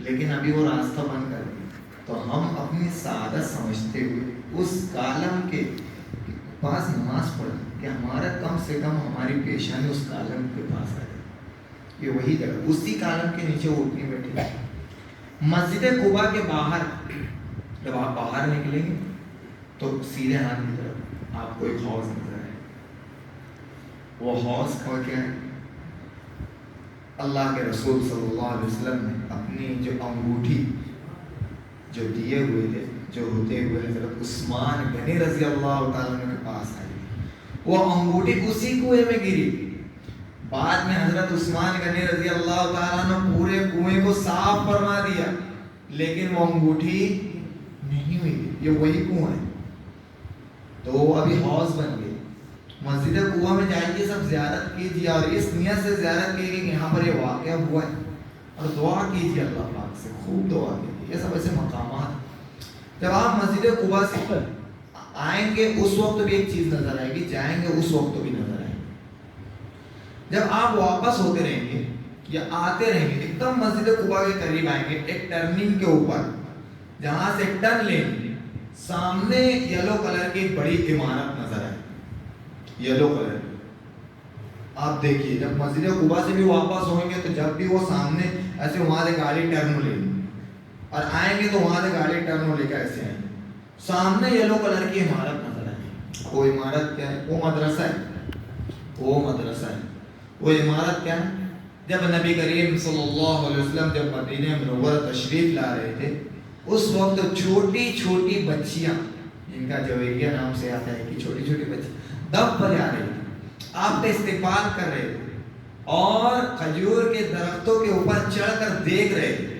لیکن ابھی وہ راستہ بند کر دیا. تو ہم اپنی سعادت سمجھتے ہوئے اس کالم کے پاس نماز پڑھیں کہ ہمارا کم سے کم ہماری پیشانی اس کالم کے پاس آ جائے. یہ وہی جگہ، اسی کالم کے نیچے وہ اٹھنی بیٹھی. مسجد قباء کے باہر جب آپ باہر نکلیں گے تو سیدھے ہاتھ کی طرف آپ کو ایک حوض نظر آئے. وہ حوض کا کیا ہے؟ اللہ کے رسول صلی اللہ علیہ وسلم نے اپنی جو انگوٹھی جو دیے ہوئے تھے، جو ہوتے ہوئے حضرت عثمان غنی رضی اللہ تعالیٰ عنہ کے پاس آئی، وہ انگوٹھی اسی کنویں میں گری. بعد میں حضرت عثمان غنی رضی اللہ تعالیٰ عنہ پورے کنویں کو صاف فرما دیا لیکن وہ انگوٹھی نہیں ہوئی. یہ وہی کنواں ہے. تو وہ ابھی حوض بن گئی. مسجد قباء میں جائیے، سب زیارت کیجیے اور اس نیت سے زیارت کیجیے کہ یہاں پر یہ واقعہ ہوا ہے اور دعا کیجیے اللہ پاک سے، خوب دعا کیجیے. یہ سب ایسے مقامات. جب آپ مسجد قباء سے آئیں گے اس وقت بھی ایک چیز نظر آئے گی، جائیں گے اس وقت بھی نظر آئے گی. جب آپ واپس ہوتے رہیں گے یا آتے رہیں گے، ایک دم مسجد قباء کے قریب آئیں گے، ایک ٹرننگ کے اوپر جہاں سے ٹرن لیں گے، سامنے یلو کلر کی بڑی عمارت نظر آئے. یلو کلر آپ دیکھیے. جب مسجد قباء سے بھی واپس ہوئیں گے تو جب بھی وہ سامنے ایسے وہاں سے گاڑی ٹرن لیں گے اور آئیں گے تو وہاں سے گاڑی ٹرن لے کے ایسے آئیں گے، سامنے یلو کلر کی عمارت نظر آئے گی. وہ عمارت کیا ہے؟ وہ مدرسہ ہے. وہ مدرسہ ہے. وہ عمارت کیا ہے؟ جب نبی کریم صلی اللہ علیہ وسلم جب مدینہ منورہ تشریف لا رہے تھے، اس وقت چھوٹی چھوٹی بچیاں، جن کا جویریہ نام سے آتا ہے کہ چھوٹی چھوٹی بچی دف بجا رہی تھی، آپ کا استقبال کر رہے تھے اور کھجور کے درختوں کے اوپر چڑھ کر دیکھ رہے تھے،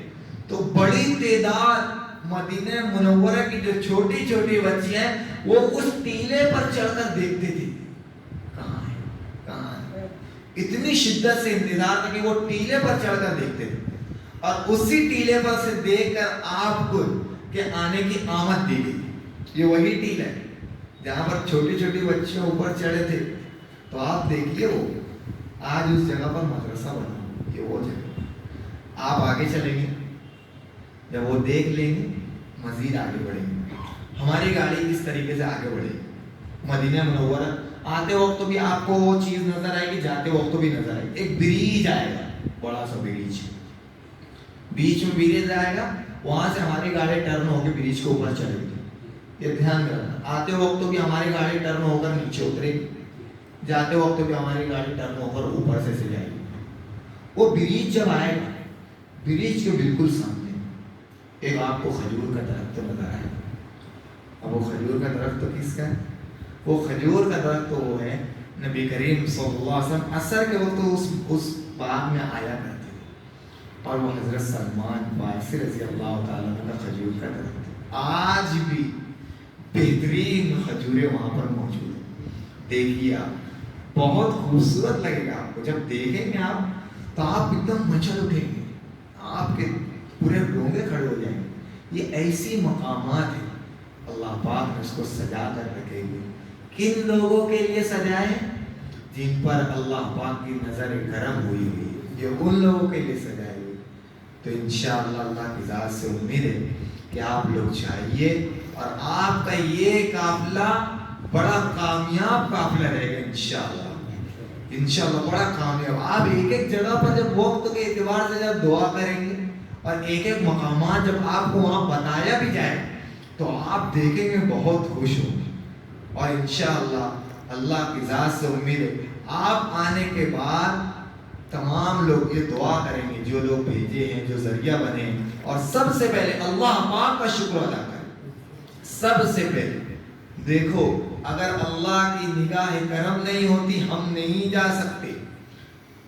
تو بڑی تعداد مدینہ منورہ کی جو چھوٹی چھوٹی بچیاں ہیں وہ اس ٹیلے پر چڑھ کر دیکھتے تھے، کہاں ہے کہاں ہے، اتنی شدت سے انتظار تھا کہ وہ ٹیلے پر چڑھ کر دیکھتے تھے، اور اسی ٹیلے پر سے دیکھ کر آپ کو کہ آنے کی آمد دی گئی۔ یہ وہی ٹیلا ہے جہاں پر چھوٹی چھوٹی بچیاں اوپر چڑھے تھے، تو آپ دیکھیے وہ آج اس جگہ پر مدرسہ بنا، یہ وہ جگہ۔ آپ آگے چلیں گے، جب وہ دیکھ لیں گے مزید آگے بڑھیں گے۔ ہماری گاڑی کس طریقے سے آگے بڑھے گی، مدینہ منورہ آتے وقت بھی آپ کو وہ چیز نظر آئے گی، جاتے وقت بھی نظر آئے گی۔ ایک بریج آئے گا، بڑا سا بریج، بیچ میں بریج آئے گا، وہاں سے ہماری گاڑی ٹرن ہو کے بریج کے اوپر چلے گی۔ یہ دھیان میں رکھنا، آتے وقت بھی ہماری گاڑی ٹرن ہو کر نیچے اترے گی، جاتے وقت بھی ہماری گاڑی ٹرن ہو کر اوپر سے جائے گی۔ وہ بریج جب آئے گا، بریج کے بالکل سامنے ایک آپ کو کھجور کا درخت نظر آئے گا۔ اب وہ کھجور کا درخت تو کس کا ہے؟ وہ کھجور کا درخت تو وہ ہے نبی کریم صلی اللہ علیہ وسلم عصر کے وقت اس باغ میں آیا کرتے تھے، اور وہ حضرت سلمان فارسی رضی اللہ تعالیٰ عنہ کا کھجور کا درخت ہے۔ آج بھی بہترین کھجوریں وہاں پر موجود ہیں۔ دیکھیے آپ، بہت خوبصورت لگے گا آپ کو، جب دیکھیں گے آپ تو آپ ایک دم مچل اٹھیں گے، آپ کے پورے رونگے کھڑے ہو جائیں گے۔ یہ ایسی مقامات ہیں اللہ پاک نے اس کو سجا کر رکھے ہوئے۔ کن لوگوں کے لیے سجائے؟ جن پر اللہ پاک کی نظر کرم ہوئی ہوئی، یہ ان لوگوں کے لیے سجائے ہوئے۔ تو انشاءاللہ اللہ کی ذات سے امید ہے کہ آپ لوگ چاہیے، اور آپ کا یہ قافلہ بڑا کامیاب قافلہ رہے گا انشاءاللہ بڑا کامیاب۔ آپ ایک ایک جگہ پر جب وقت کے اعتبار سے جب دعا کریں گے، اور ایک ایک مقامات جب آپ کو وہاں بتایا بھی جائے، تو آپ دیکھیں گے بہت خوش ہوں گے۔ اور انشاءاللہ اللہ کی ذات سے امید ہے آپ آنے کے بعد تمام لوگ یہ دعا کریں گے، جو لوگ بھیجے ہیں، جو ذریعہ بنے ہیں، اور سب سے پہلے اللہ پاک کا شکر ادا کریں۔ سب سے پہلے دیکھو، اگر اللہ کی نگاہ کرم نہیں ہوتی ہم نہیں جا سکتے۔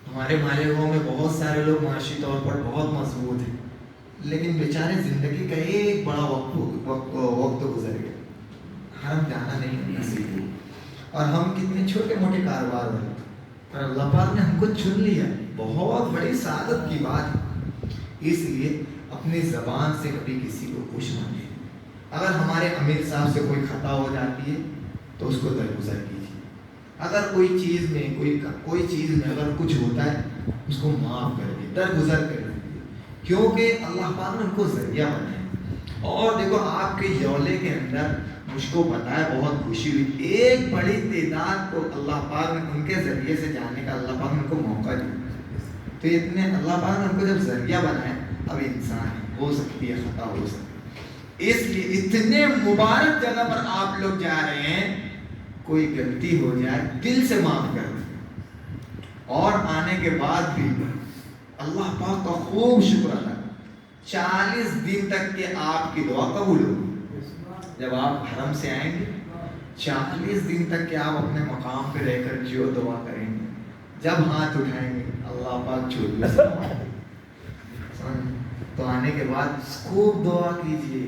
ہمارے مالیگاؤں میں بہت سارے لوگ معاشی طور پر بہت مضبوط ہیں، لیکن بیچارے زندگی کا ایک بڑا وقت گزر گیا، حرم جانا نہیں نصیب ہوا، اور ہم کتنے چھوٹے موٹے کاروبار والے، اور اللہ پاک نے ہم کو چن لیا، بہت بڑی سعادت کی بات ہے۔ اس لیے اپنی زبان سے کبھی کسی کو خوش مانیں۔ اگر ہمارے امیر صاحب سے کوئی خطا ہو جاتی ہے تو اس کو درگزر کیجیے۔ اگر کوئی چیز میں اگر کچھ ہوتا ہے اس کو معاف کر دیجیے، درگزر کر دیجیے، کیونکہ اللہ پاک نے ان کو ذریعہ بنایا۔ اور دیکھو آپ کے جولے کے اندر مجھ کو پتا ہے بہت خوشی ہوئی، ایک بڑی تعداد کو اللہ پاک نے ان کے ذریعے سے جاننے کا اللہ پاک نے ان کو موقع دیا۔ تو اتنے اللہ پاک نے ان کو جب ذریعہ بنایا، اب انسان ہے، ہو سکتی ہے خطا ہو سکتی ہے، اس لیے اتنے مبارک جگہ پر آپ لوگ جا رہے ہیں، کوئی غلطی ہو جائے دل سے معاف کر دیں، اور آنے کے بعد بھی اللہ پاک کا خوب شکر ادا کریں۔ 40 دن تک کہ آپ کی دعا قبول ہوگی۔ جب آپ حرم سے آئیں گے 40 دن تک کہ آپ اپنے مقام پہ رہ کر جو دعا کریں گے، جب ہاتھ اٹھائیں گے اللہ پاک چھوڑ دے۔ تو آنے کے بعد خوب دعا کیجیے،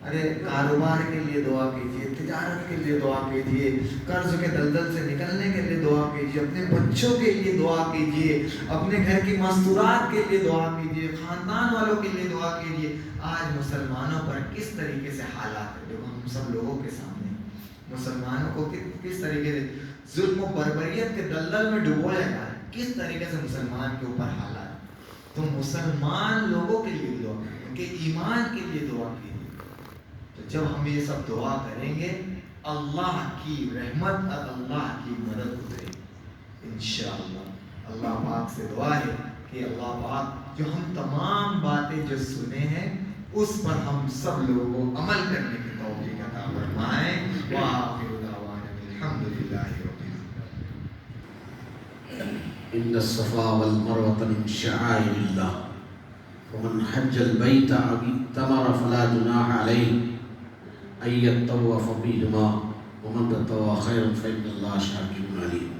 ارے کاروبار کے لیے دعا کیجیے، تجارت کے لیے دعا کیجیے، قرض کے دلدل سے نکلنے کے لیے دعا کیجیے، اپنے بچوں کے لیے دعا کیجیے، اپنے گھر کی مستورات کے لیے دعا کیجیے، خاندان والوں کے لیے دعا کیجیے۔ آج مسلمانوں پر کس طریقے سے حالات ہے، دیکھو ہم سب لوگوں کے سامنے مسلمانوں کو کس طریقے سے ظلم و بربریت کے دلدل میں ڈبویا جا رہا ہے، کس طریقے سے مسلمان کے اوپر حالات۔ تو مسلمان لوگوں کے لیے دعا کریں، ان کے ایمان کے لیے دعا کیجیے۔ تو جب ہم یہ سب دعا کریں گے اللہ کی رحمت اور اللہ کی مدد کرے انشاءاللہ۔ اللہ پاک سے دعا ہے کہ اللہ پاک جو ہم تمام باتیں جو سنے ہیں اس پر ہم سب لوگوں کو عمل کرنے کی توفیق عطا فرمائے۔ وآخر دعوانا الحمدللہ رب العالمین۔ ان الصفا والمروة من شعائر الله ومن حج البيت أو اعتمر فلا جناح عليه أن يطوف بهما ومن تطوع خيرا فإن الله شاكر عليم.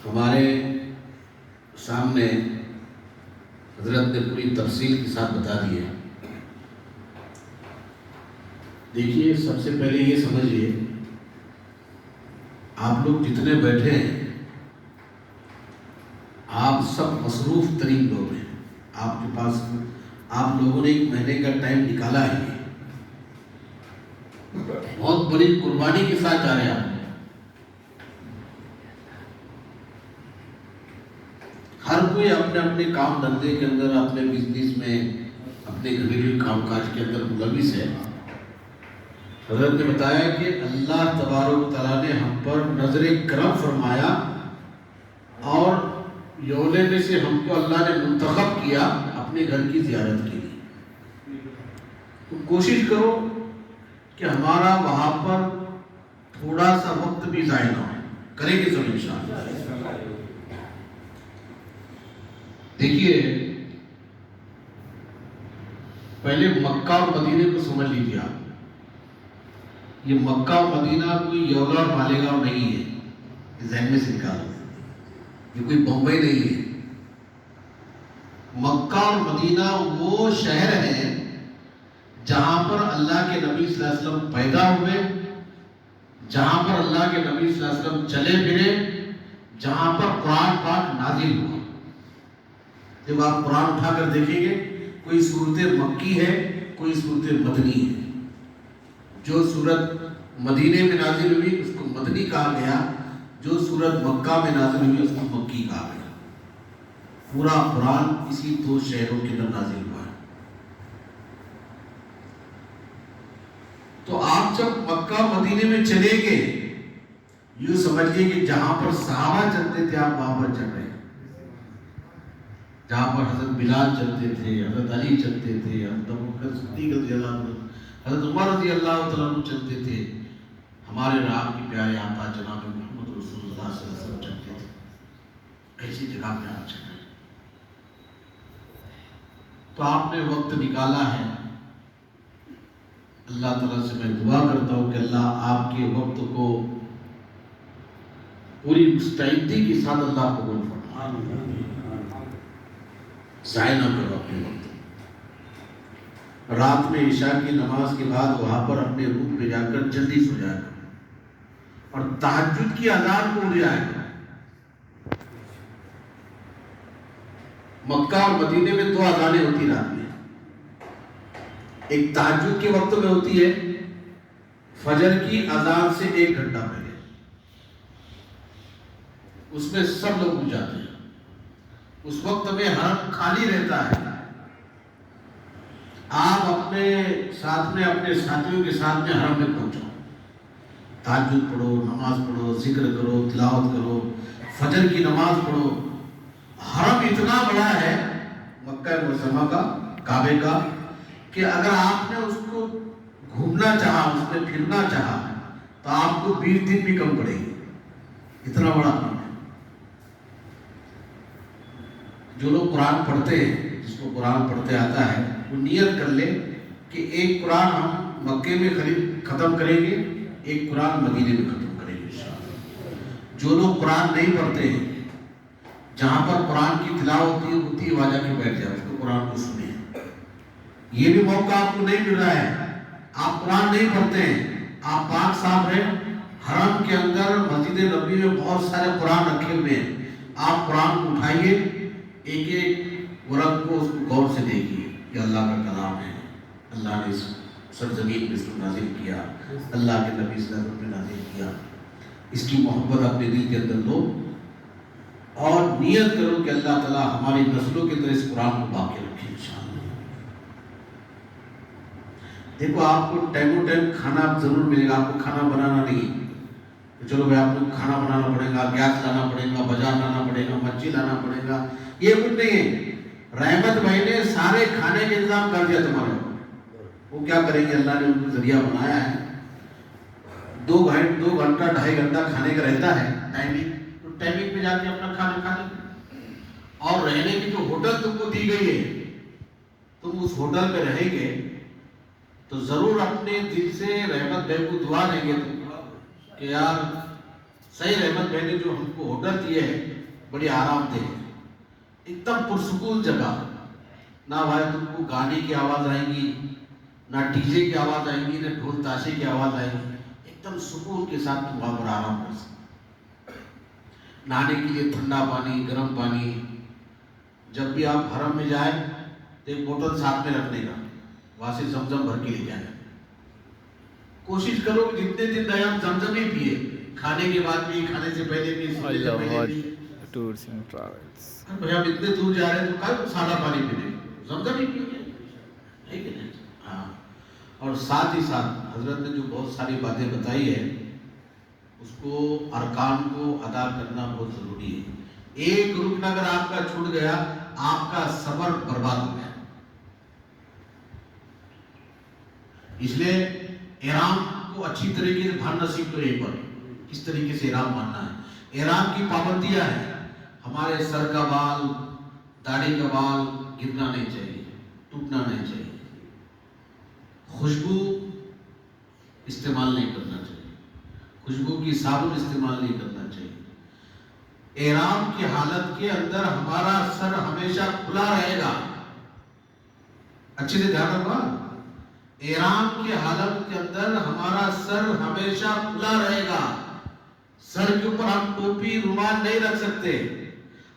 ہمارے سامنے حضرت نے پوری تفصیل کے ساتھ بتا دی ہے. دیکھیے سب سے پہلے یہ سمجھیے آپ لوگ جتنے بیٹھے ہیں آپ سب مصروف ترین لوگ ہیں. آپ کے پاس آپ لوگوں نے 1 مہینے کا ٹائم نکالا ہے. بہت بڑی قربانی کے ساتھ جا رہے ہیں آپ. ہر کوئی اپنے اپنے کام دھندے کے اندر اپنے بزنس میں اپنے گھریلو کام کاج کے اندر ملوث ہے. حضرت نے بتایا کہ اللہ تبارک و تعالیٰ نے ہم پر نظر کرم فرمایا اور یوم میں سے ہم کو اللہ نے منتخب کیا اپنے گھر کی زیارت کے لیے. تو کوشش کرو کہ ہمارا وہاں پر تھوڑا سا وقت بھی ضائع نہ ہو. کریں گے سب انشاءاللہ. دیکھیے پہلے مکہ اور مدینے کو سمجھ لیجیے آپ. یہ مکہ اور مدینہ کوئی یولا اور مالیگاؤں نہیں ہے. ذہن میں سے نکالو. یہ کوئی بمبئی نہیں ہے. مکہ اور مدینہ وہ شہر ہیں جہاں پر اللہ کے نبی صلی اللہ علیہ وسلم پیدا ہوئے, جہاں پر اللہ کے نبی صلی اللہ علیہ وسلم چلے پھرے, جہاں پر قرآن پاک نازل ہوا. جب آپ قرآن اٹھا کر دیکھیں گے کوئی صورت مکی ہے, کوئی صورت مدنی ہے. جو صورت مدینے میں نازل ہوئی اس کو مدنی کہا گیا, جو صورت مکہ میں نازل ہوئی اس کو مکی کہا گیا. پورا قرآن اسی 2 شہروں کے اندر نازل ہوا ہے. تو آپ جب مکہ مدینے میں چلے گئے یوں سمجھئے کہ جہاں پر صحابہ چلتے تھے آپ وہاں پر چل رہے ہیں. جہاں پر حضرت بلال چلتے تھے, حضرت علی چلتے تھے, حضرت ابوبکر صدیق رضی اللہ عنہ, حضرت عمر رضی اللہ تعالیٰ عنہ چلتے تھے, ہمارے رام کے پیارے آقا جناب محمد رسول اللہ صلی اللہ علیہ وسلم چلتے تھے. ایسی جگہ پہ آپ چل رہے ہیں. تو آپ نے وقت نکالا ہے. اللہ تعالیٰ سے میں دعا کرتا ہوں کہ اللہ آپ کے وقت کو پوری مستعدی کے ساتھ اللہ قبول فرمائے. ضائع نہ کرو اپنے وقت. رات میں عشاء کی نماز کے بعد وہاں پر اپنے روم پہ جا کر جلدی سو جائے اور تہجد کی اذان کو اٹھ جائے. مکہ اور مدینے میں 2 اذانیں ہوتی رات میں. ایک تہجد کے وقت میں ہوتی ہے, فجر کی اذان سے 1 گھنٹہ پہلے. اس میں سب لوگ اٹھ جاتے ہیں. اس وقت میں حرم خالی رہتا ہے. آپ اپنے ساتھ میں اپنے ساتھیوں کے ساتھ میں حرم میں پہنچو, تہجد پڑھو, نماز پڑھو, ذکر کرو, تلاوت کرو, فجر کی نماز پڑھو. حرم اتنا بڑا ہے مکہ معظمہ کا, کعبے کا, کہ اگر آپ نے اس کو گھومنا چاہا, اس میں پھرنا چاہا تو آپ کو 20 دن بھی کم پڑے گی. اتنا بڑا حرم ہے. جو لوگ قرآن پڑھتے ہیں, جس کو قرآن پڑھتے آتا ہے, وہ نیت کر لے کہ ایک قرآن ہم مکے میں ختم کریں گے, ایک قرآن مدینے میں ختم کریں گے انشاءاللہ. جو لوگ قرآن نہیں پڑھتے ہیں, جہاں پر قرآن کی تلاوت ہوتی ہے وہاں جا کے بیٹھ جائے, اس کو قرآن کو سنیں. یہ بھی موقع آپ کو نہیں مل رہا ہے. آپ قرآن نہیں پڑھتے ہیں, آپ پاک صاحب ہیں, حرم کے اندر مسجد نبوی میں بہت سارے قرآن رکھے ہوئے ہیں. آپ قرآن کو اٹھائیے, ایک ایک ورق کو اس کو غور سے دیکھیے. یہ اللہ کا کلام ہے. اللہ نے اس سرزمین میں اس کو نازل کیا, اللہ کے نبی صلی اللہ علیہ وسلم نے نازل کیا. اس کی محبت اپنے دل کے اندر لو اور نیت کرو کہ اللہ تعالیٰ ہماری نسلوں کے اندر اس قرآن کو باقی رکھے انشاءاللہ. دیکھو آپ کو ٹائم کھانا ضرور ملے گا. آپ کو کھانا بنانا نہیں, تو چلو بھائی آپ کو کھانا بنانا پڑے گا, گیس لانا پڑے گا, بازار لانا پڑے گا, مچھلی لانا پڑے گا, یہ کچھ نہیں ہے. رحمت بھائی نے سارے کھانے کے انتظام کر دیا تمہارے. وہ کیا کریں گے, اللہ نے ان کو ذریعہ بنایا ہے. 2 گھنٹہ 2.5 گھنٹہ کھانے کا رہتا ہے ٹائمنگ, تو ٹائمنگ پہ جا کے اپنا کھانا کھا لیں. اور رہنے کی جو ہوٹل تم کو دی گئی ہے تم اس ہوٹل میں رہیں گے تو ضرور اپنے دل سے رحمت بھائی کو دعا دیں گے کہ یار صحیح رحمت بھائی نے جو ہم کو ہوٹل دیے ہے بڑی آرام دہ ہے, ایک دم پرسکون جگہ, نہ بھائی تم کو گانے کی آواز آئے گی, نہ ڈی جے کی آواز آئے گی, نہ ڈھول تاشے کی آواز آئے گی, ایک دم سکون کے ساتھ تم وہاں پر آرام کر سکتے. نہانے کے لیے ٹھنڈا پانی, گرم پانی, جب بھی آپ حرم میں جائیں تو ایک بوتل ساتھ میں رکھنے کا, وہاں سے زمزم بھر کے لے جائیں. کوشش کرو کہ جتنے دن رہے ہم زمزم ہی پیے, کھانے کے بعد بھی, کھانے سے پہلے بھی, سونے سے پہلے بھی. Tours and travels. بھائی ہم اتنے دور جا رہے ہیں تو کل سادہ پانی پینے, زمزم ہی پیے ہے کہ نہیں. ہاں, اور ساتھ ہی ساتھ حضرت نے جو بہت ساری باتیں بتائی ہے اس کو ارکان کو ادا کرنا بہت ضروری ہے. ایک رکن اگر آپ کا چھوٹ گیا آپ کا سفر برباد ہو گیا. اس لیے احرام کو اچھی طریقے سے بھاننا سیکھ لو. یہیں پر کس طریقے سے احرام ماننا ہے. احرام کی پابندیاں ہیں, ہمارے سر کا بال, داڑھی کا بال گرنا نہیں چاہیے, ٹوٹنا نہیں چاہیے, خوشبو استعمال نہیں کرنا چاہیے, خوشبو کی صابن استعمال نہیں کرنا چاہیے. احرام کی حالت کے اندر ہمارا سر ہمیشہ کھلا رہے گا. اچھے سے دھیان رکھو. احرام کی حالت کے اندر ہمارا سر ہمیشہ کھلا رہے گا. سر کے اوپر ہم ٹوپی, رومال نہیں رکھ سکتے.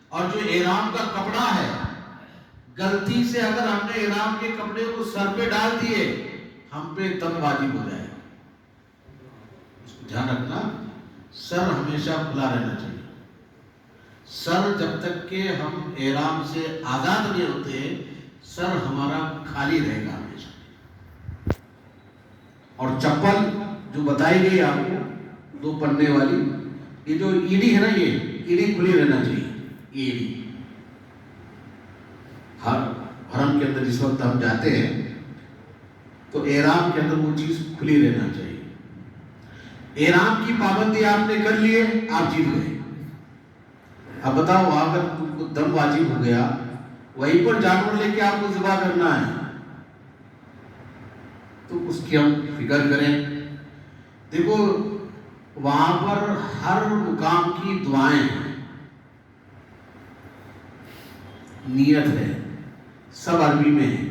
اور جو احرام کا کپڑا ہے, غلطی سے اگر ہم نے احرام کے کپڑے کو سر پہ ڈال دیے ہم پہ دم واجب ہو جائے. اس کو دھیان رکھنا, سر ہمیشہ کھلا رہنا چاہیے. سر جب تک کہ ہم احرام سے آزاد نہیں ہوتے سر ہمارا خالی رہے گا ہمیشہ. اور چپل جو بتائی گئی آپ کو 2 پنے والی, یہ جو ایڑی ہے نا, یہ ایڑی کھلی رہنا چاہیے. ایڑی حرم کے اندر جس وقت ہم جاتے ہیں تو احرام کے اندر وہ چیز کھلی رہنا چاہیے. احرام کی پابندی آپ نے کر لیے, آپ جیت گئے. اب بتاؤ وہاں پر تم کو دم واجب ہو گیا, وہیں پر جانور لے کے آپ کو ذبح کرنا ہے تو اس کی ہم فکر کریں. دیکھو وہاں پر ہر مقام کی دعائیں ہیں, نیت ہے, سب عربی میں ہے.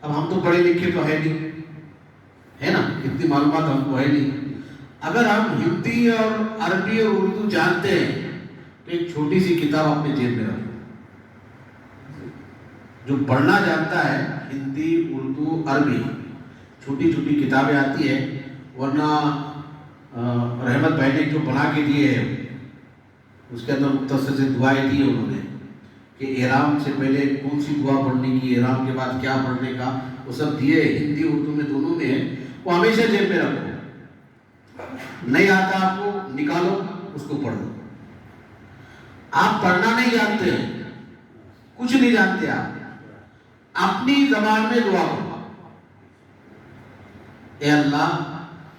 اب ہم تو پڑھے لکھے تو ہے نہیں, ہے نا, اتنی معلومات ہم کو ہے نہیں. اگر ہم ہندی اور عربی اور اردو جانتے ہیں تو ایک چھوٹی سی کتاب اپنے جیب میں رکھو. جو پڑھنا جانتا ہے ہندی, اردو, عربی, چھوٹی چھوٹی کتابیں آتی ہے. ورنہ رحمت بھائی نے جو بنا کے دیے ہیں اس کے اندر مختصر سے دعائیں دی انہوں نے کہ احرام سے پہلے کون سی دعا پڑھنے کی, احرام کے بعد کیا پڑھنے کا, وہ سب دیے. ہندی اردو میں دونوں میں ہے, وہ ہمیشہ جیب میں رکھو. نہیں آتا آپ کو نکالو, اس کو پڑھ لو. آپ پڑھنا نہیں جانتے, کچھ نہیں جانتے, آپ اپنی زبان میں دعا کرو. اے اللہ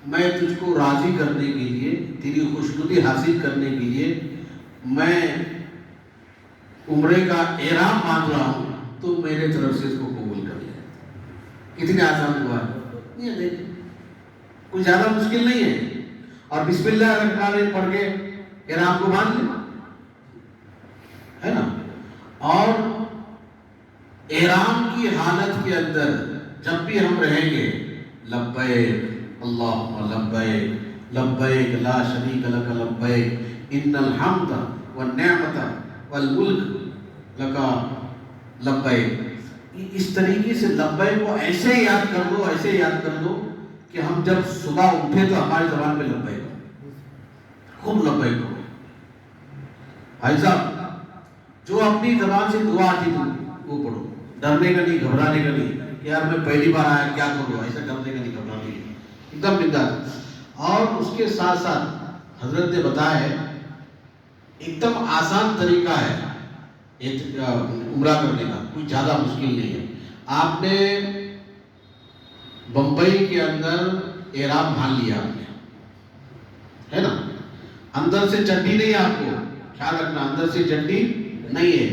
میں تجھ کو راضی کرنے کے لیے, تیری خوشنودی حاصل کرنے کے لیے میں عمرے کا احرام مان رہا ہوں, تو میرے طرف سے اس کو قبول کر لے. کتنی آسان دعا ہے, یہ دیکھ کوئی زیادہ مشکل نہیں ہے. اور بسم اللہ الرحمن الرحیم پڑھ کے احرام کو باندھ لیں, ہے نا. اور احرام کی حالت کے اندر جب بھی ہم رہیں گے لبیک اللہم لبیک لبیک لا شریک لک لبیک ان الحمد والنعمت والملک لک لبیک. اس طریقے سے لبیک کو ایسے یاد کر دو, ایسے یاد کر دو کہ ہم جب صبح اٹھے تو ہماری زبان پہ لبیک ہو, خوب لبیک ہو. بھائی صاحب جو اپنی زبان سے دعا آتی تھی وہ پڑھو, ڈرنے کا نہیں, گھبرانے کا نہیں کہ یار میں پہلی بار آیا کیا کروں, ایسا ڈرنے کا نہیں, گھبرانے کا, ایک دم بنداس. اور اس کے ساتھ ساتھ حضرت نے بتایا ہے ایک دم آسان طریقہ ہے عمرہ کرنے کا, کوئی زیادہ مشکل نہیں ہے. آپ نے بمبئی کے اندر احرام باندھ لیا آپ نے, ہے نا, اندر سے چڈی نہیں آپ کو, خیال رکھنا اندر سے چٹنی نہیں ہے.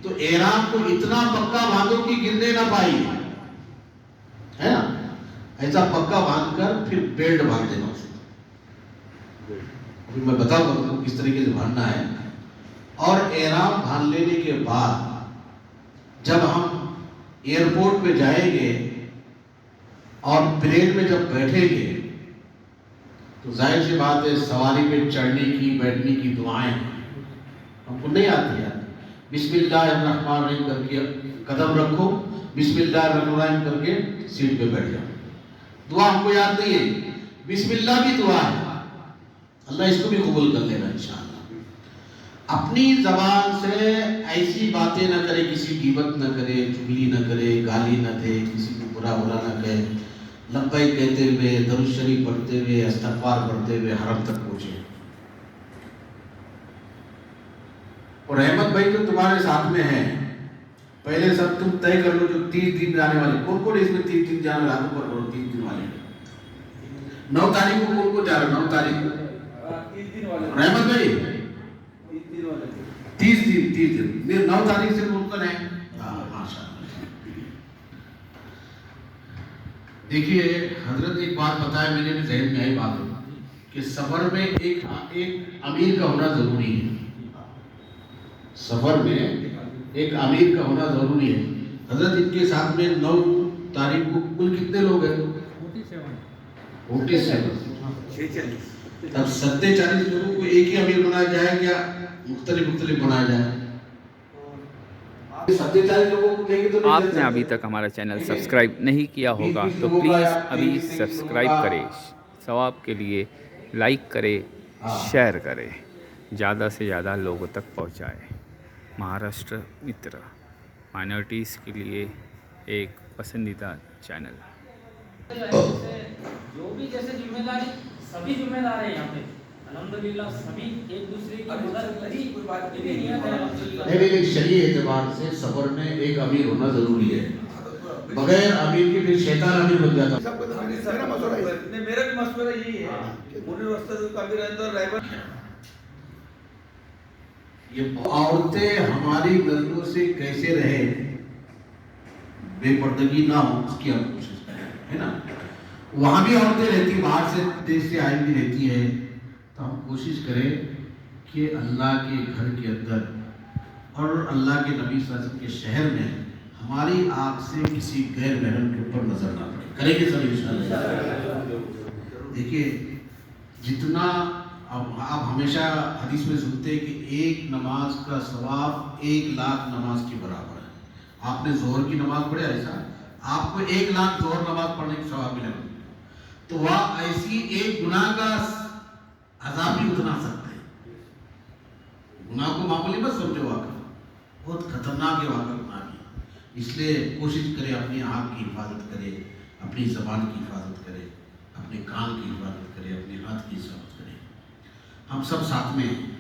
تو احرام کو اتنا پکا باندھو کہ گرنے نہ پائی ہے نا, ایسا پکا باندھ کر پھر بیلٹ باندھ دینا اس کو. ابھی میں بتاؤں گا تم کو کس طریقے سے باندھنا ہے. اور احرام باندھ لینے کے بعد جب ہم ایئرپورٹ پہ جائیں گے اور پلین میں جب بیٹھیں گے تو ظاہر سی بات ہے سواری پہ چڑھنے کی بیٹھنے کی دعائیں ہم کو نہیں آتی ہے. بسم اللہ الرحمن الرحیم کر کے قدم رکھو, بسم اللہ الرحمن الرحیم کر کے سیٹ پہ بیٹھ جاؤ. دعا ہم کو یاد نہیں ہے. بسم اللہ بھی دعا ہے, اللہ اس کو بھی قبول کر لینا انشاءاللہ. اپنی زبان سے ایسی باتیں نہ کرے, کسی غیبت نہ کرے, چغلی نہ کرے, گالی نہ دے, کسی کو برا بھلا نہ کہے. لبیک کہتے ہوئے, درود شریف پڑھتے ہوئے, استغفار پڑھتے ہوئے حرم تک پہنچے. اور احمد بھائی تو تمہارے ساتھ میں ہے, پہلے سب تم طے کر لو جو 30 دن جانے والے. کون کون اس میں 30 دن جانے والے ہاتھوں پر کرو. 30 دن والے 9 تاریخ کو کون کو جا رہے 9 تاریخ کو 30 دن والے. احمد بھائی 30 دن والے. 30 دن 9 تاریخ سے ممکن ہے. ماشاء اللہ. دیکھیے حضرت ایک بات بتایا, میرے بھی ذہن میں آئی بات کہ سفر میں ایک امیر کا ہونا ضروری ہے. سفر میں ایک امیر کا ہونا ضروری ہے. حضرت ان کے ساتھ میں 9 تاریخ کو کل کتنے لوگ ہیں؟ 47. تب 47 لوگوں کو ایک ہی امیر بنایا جائے کیا مختلف بنایا جائے؟ 47 لوگوں کو کہیں گے تو آپ نے ابھی تک ہمارا چینل سبسکرائب نہیں کیا ہوگا تو پلیز ابھی سبسکرائب کرے, ثواب کے لیے لائک کرے, شیئر کرے, زیادہ سے زیادہ لوگوں تک پہنچائے. مہاراشٹر متر مائنورٹیز کے لیے ایک پسندیدہ چینل. جو بھی جیسے ذمہ داری سبھی ذمہ دار ہیں یہاں پہ الحمدللہ. سبھی ایک دوسرے کی مدد کری. کوئی بات نہیں, شرعی اعتبار سے سفر میں ایک امیر ہونا ضروری ہے. بغیر امیر کے پھر شیطان امیر بن جاتا. میرا بھی مشورہ یہی ہے یہ عورتیں ہماری نظروں سے کیسے رہے, بے پردگی نہ ہو, اس کی ہم کوشش کریں ہے نا. وہاں بھی عورتیں رہتی, باہر سے دیش سے آئی بھی رہتی ہے, تو ہم کوشش کریں کہ اللہ کے گھر کے اندر اور اللہ کے نبی صلی اللہ علیہ وسلم کے شہر میں ہماری آنکھ سے کسی غیر محرم کے اوپر نظر نہ پڑے. کریں گے سب انشاءاللہ. دیکھیے جتنا آپ ہمیشہ حدیث میں سنتے ہیں کہ ایک نماز کا ثواب 1,00,000 نماز کے برابر ہے. آپ نے ظہر کی نماز پڑھے, ایسا آپ کو 1,00,000 ظہر نماز پڑھنے کی ثواب ملے گا. تو وہ ایسی ایک گناہ کا عذاب بھی اتنا سکتے ہیں. گناہ کو معمولی مت سمجھو, واقعہ بہت خطرناک ہے واقعہ گناہ کی. اس لیے کوشش کرے اپنی آنکھ کی حفاظت کرے, اپنی زبان کی حفاظت کرے, اپنے کان کی حفاظت کرے, اپنے ہاتھ کی حفاظت کرے. ہم سب ساتھ میں ہیں.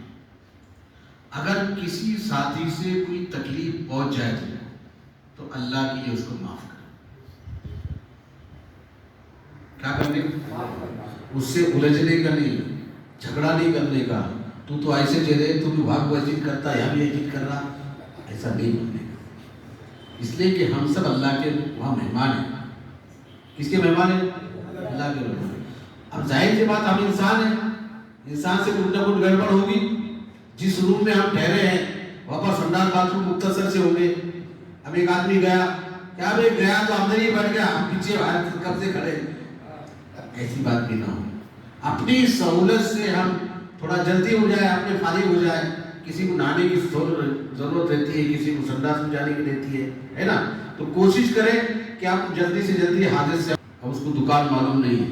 اگر کسی ساتھی سے کوئی تکلیف پہنچ جائے تو اللہ کے لیے اس کو معاف کرے. کیا کرنے, اس سے الجھنے کا نہیں, جھگڑا نہیں کرنے کا. تو ایسے چلے, تو بھی بھاگ وزید کرتا, یہاں بھی عجیت کر رہا, ایسا نہیں بننے کا. اس لیے کہ ہم سب اللہ کے وہاں مہمان ہیں. کس کے مہمان ہیں؟ اللہ کے مہمان. اب ظاہر سی بات, ہم انسان ہیں, انسان سے کچھ نہ کچھ گڑبڑ ہوگی. جس روم میں ہم ٹھہرے ہیں وہاں پر سنڈال باتھ روم مختصر سے ہوں گے. اب ایک آدمی گیا, کیا بھائی گیا تو اندر ہی بیٹھ گیا, ہم پیچھے باہر کب سے کھڑے. ایسی بات بھی نہ ہو. اپنی سہولت سے ہم تھوڑا جلدی ہو جائے, اپنے فارغ ہو جائے. کسی کو نہانے کی ضرورت رہتی ہے, کسی کو سنڈاس میں جانے کی رہتی ہے نا. تو کوشش کریں کہ آپ جلدی سے جلدی حاضر سے. اب اس کو دکان معلوم نہیں ہے,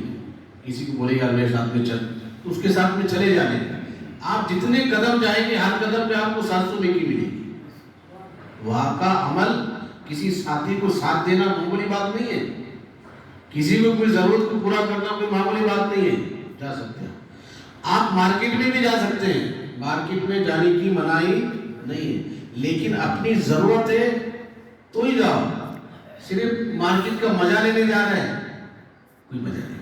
کسی کو بولے یار میرے ساتھ میں چل, تو اس کے ساتھ میں چلے جانے. آپ جتنے قدم جائیں گے ہر قدم پہ آپ کو 700 نیکی ملے گی. وہاں کا عمل, کسی ساتھی کو ساتھ دینا معمولی بات نہیں ہے. کسی کو کوئی ضرورت کو پورا کرنا کوئی معمولی بات نہیں ہے. جا سکتے ہیں آپ, مارکیٹ میں بھی جا سکتے ہیں, مارکیٹ میں جانے کی منائی نہیں ہے, لیکن اپنی ضرورت ہے تو ہی جاؤ. صرف مارکیٹ کا مزہ لینے جا رہے ہیں, کوئی مزہ نہیں.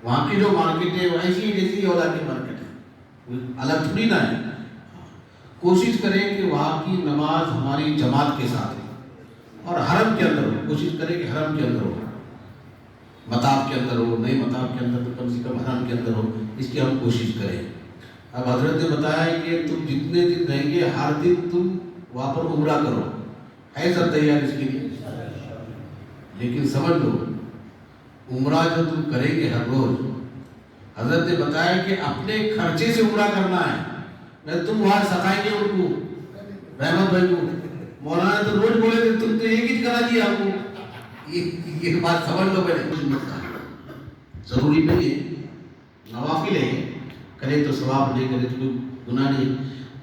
وہاں کی جو مارکیٹ ہے وہ ایسی جیسی اولا کی مارکیٹ ہے, الگ تھوڑی نہ ہے. کوشش کریں کہ وہاں کی نماز ہماری جماعت کے ساتھ ہو اور حرم کے اندر ہو. کوشش کریں کہ حرم کے اندر ہو, مطاف کے اندر ہو, نہیں مطاف کے اندر تو کم سے کم حرم کے اندر ہو. اس کی ہم کوشش کریں. اب حضرت نے بتایا کہ تم جتنے دن رہیں گے ہر دن تم وہاں پر عمرہ کرو. ہے سب تیار اس کے لیے؟ لیکن سمجھ لو عمرہ جو تم کریں گے ہر روز, حضرت نے بتایا کہ اپنے خرچے سے عمرہ کرنا ہے. میں تم وہاں سکھائیں گے ان کو, رحمت بھائی کو. مولانا تو روز بولے تھے تم تو ایک ہی کرا دیا آپ کو. یہ بات سمجھ لو پہلے. ضروری نہیں ہے, نوافل ہے, کرے تو ثواب, نہیں کرے تو کوئی گناہ نہیں.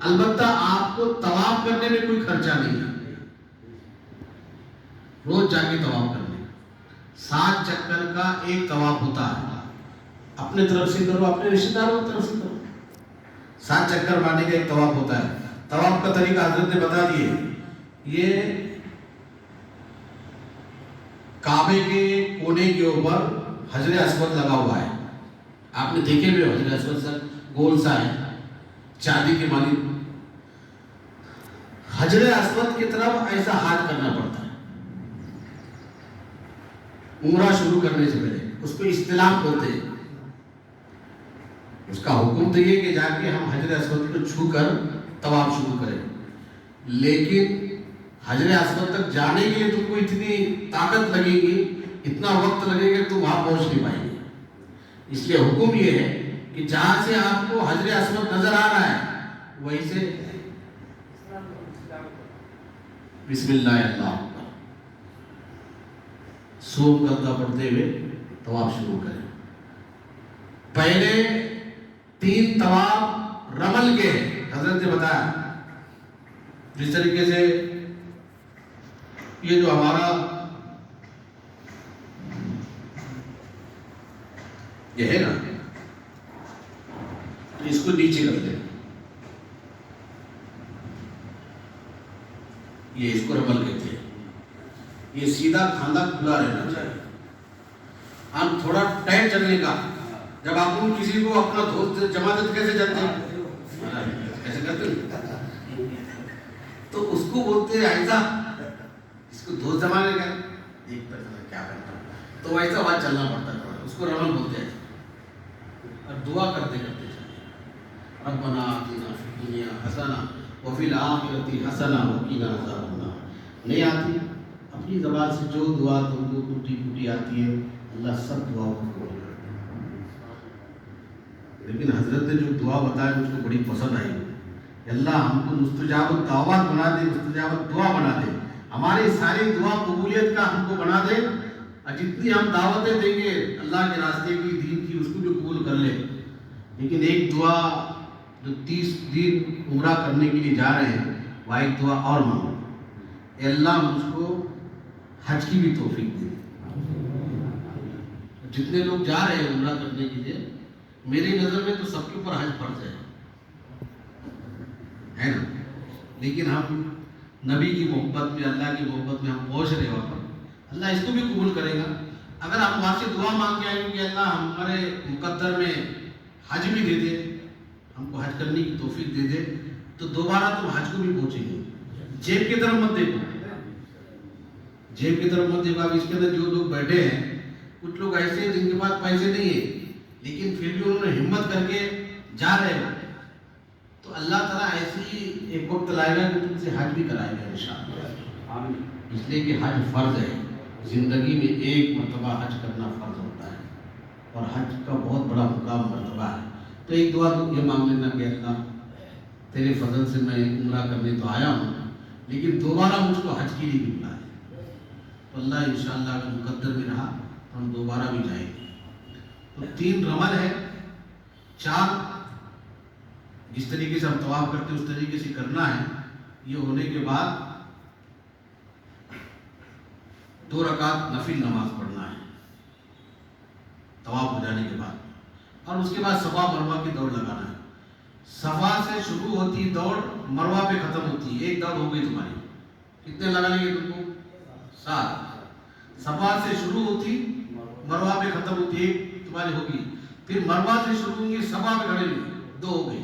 البتہ آپ کو طواف کرنے میں کوئی خرچہ نہیں ہے. روز جا کے طواف کرنے 7 چکر کا ایک طواف ہوتا ہے. اپنے طرف سے کرو, اپنے رشتہ داروں کی طرف سے کرو. 7 چکر مارنے کا ایک طواف ہوتا ہے. طواف کا طریقہ حضرت نے بتا دیے. یہ کعبے کے کونے کے اوپر حجر اسود لگا ہوا ہے. آپ نے دیکھے ہوئے حجر اسود سر گول سا ہے, چاندی کے مانند. حجر اسود کی طرف ایسا ہاتھ کرنا پڑتا ہے عمرہ شروع کرنے سے پہلے. اس کو استلام بولتے ہیں. اس کا حکم تو یہ کہ جا کے ہم حجر اسود کو چھو کر طواف شروع کریں. لیکن حجر اسود تک جانے کے لیے تم کو اتنی طاقت لگے گی, اتنا وقت لگے گا, تم وہاں پہنچ نہیں پائیں گے. اس لیے حکم یہ ہے کہ جہاں سے آپ کو حجر اسود نظر آ رہا ہے وہیں سے بسم اللہ اللہ سوم کرتا پڑھتے ہوئے طواف شروع کریں. پہلے 3 طواف رمل کے حضرت نے بتایا. جس طریقے سے یہ جو ہمارا یہ ہے نا, اس کو نیچے کر دیں. یہ اس کو رمل کہتے ہیں. یہ سیدھا کھاندہ کھلا رہنا چاہیے. ہم تھوڑا ٹائم چلنے کا. جب آپ کسی کو اپنا دوست جماعت کیسے جانتے ہیں, ایسے کرتے ہیں تو اس کو بولتے ہیں ایسا, اس کو دوست جمانے کا ایک کیا کرتا تو ایسا بات چلنا پڑتا ہے. اس کو رمل بولتے ہیں. اور دعا کرتے کرتے چلے. ربنا آتنا فی الدنیا حسنہ وفی الآخرۃ حسنہ وقنا عذاب النار. نہیں آتی اپنی زبان سے جو دعا تم کو ٹوٹی پھوٹی آتی ہے اللہ سب دعاؤں کو قبول کرتا ہے. لیکن حضرت نے جو دعا بتائی مجھ کو بڑی پسند آئی. اللہ ہم کو مستجاب الدعوات بنا دے, مستجاب الدعا بنا دے. ہماری ساری دعا قبولیت کا ہم کو بنا دے. اور جتنی ہم دعوتیں دیں گے اللہ کے راستے کی, دین کی, اس کو بھی قبول کر لے. لیکن ایک دعا جو 30 دن عمرہ کرنے کے لیے جا رہے ہیں وہ ایک دعا اور مانگو, اے اللہ مجھ کو حج کی بھی توفیق دے. جتنے لوگ جا رہے ہیں عمرہ کرنے کے لیے, میری نظر میں تو سب کے اوپر حج فرض ہے نا. لیکن ہم نبی کی محبت میں, اللہ کی محبت میں ہم پہنچ رہے وہاں پر. اللہ اس کو بھی قبول کرے گا. اگر ہم وہاں سے دعا مانگ کے آئیں گے کہ اللہ ہمارے مقدر میں حج بھی دے دے, ہم کو حج کرنے کی توفیق دے دے, تو دوبارہ تم حج کو بھی پہنچیں گے. جیب کی طرف مت دیکھو, جیب کی طرف مت دیکھو. اب اس کے اندر جو لوگ بیٹھے ہیں کچھ لوگ ایسے ہیں جن کے پاس پیسے نہیں ہیں لیکن پھر بھی انہوں نے ہمت کر کے جا رہے ہیں. تو اللہ تعالیٰ ایسی ایک وقت لائے گا کہ تم سے حج بھی کرائے گا انشاءاللہ. اس لیے کہ حج فرض ہے. زندگی میں ایک مرتبہ حج کرنا فرض ہوتا ہے اور حج کا بہت بڑا مقام مرتبہ ہے. تو ایک دعا تو یہ مانگ لینا کہ اللہ تیرے فضل سے میں عمرہ کرنے تو آیا ہوں لیکن دوبارہ مجھ کو حج کے لیے بھی بلائے. تو اللہ انشاءاللہ اگر مقدر میں رہا تو ہم دوبارہ بھی جائیں گے. تو 3 رمل ہے, 4 جس طریقے سے ہم طواف کرتے ہیں اس طریقے سے کرنا ہے. یہ ہونے کے بعد 2 رکعت نفل نماز پڑھنا ہے طواف ہو جانے کے بعد. اور اس کے بعد صفا مروہ کی دوڑ لگانا ہے. صفا سے شروع ہوتی دوڑ مروہ پہ ختم ہوتی ہے. ایک دوڑ ہو گئی تمہاری. کتنے لگانے گے تم کو؟ 7. صفا سے شروع ہوتی مروہ پہ ختم ہوتی, ایک تمہاری ہوگی. پھر مروہ سے شروع ہوگی صفا پہ کھڑے ہوئی 2 ہو گئی.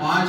5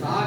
7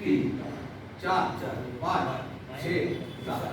3 4 5 6 7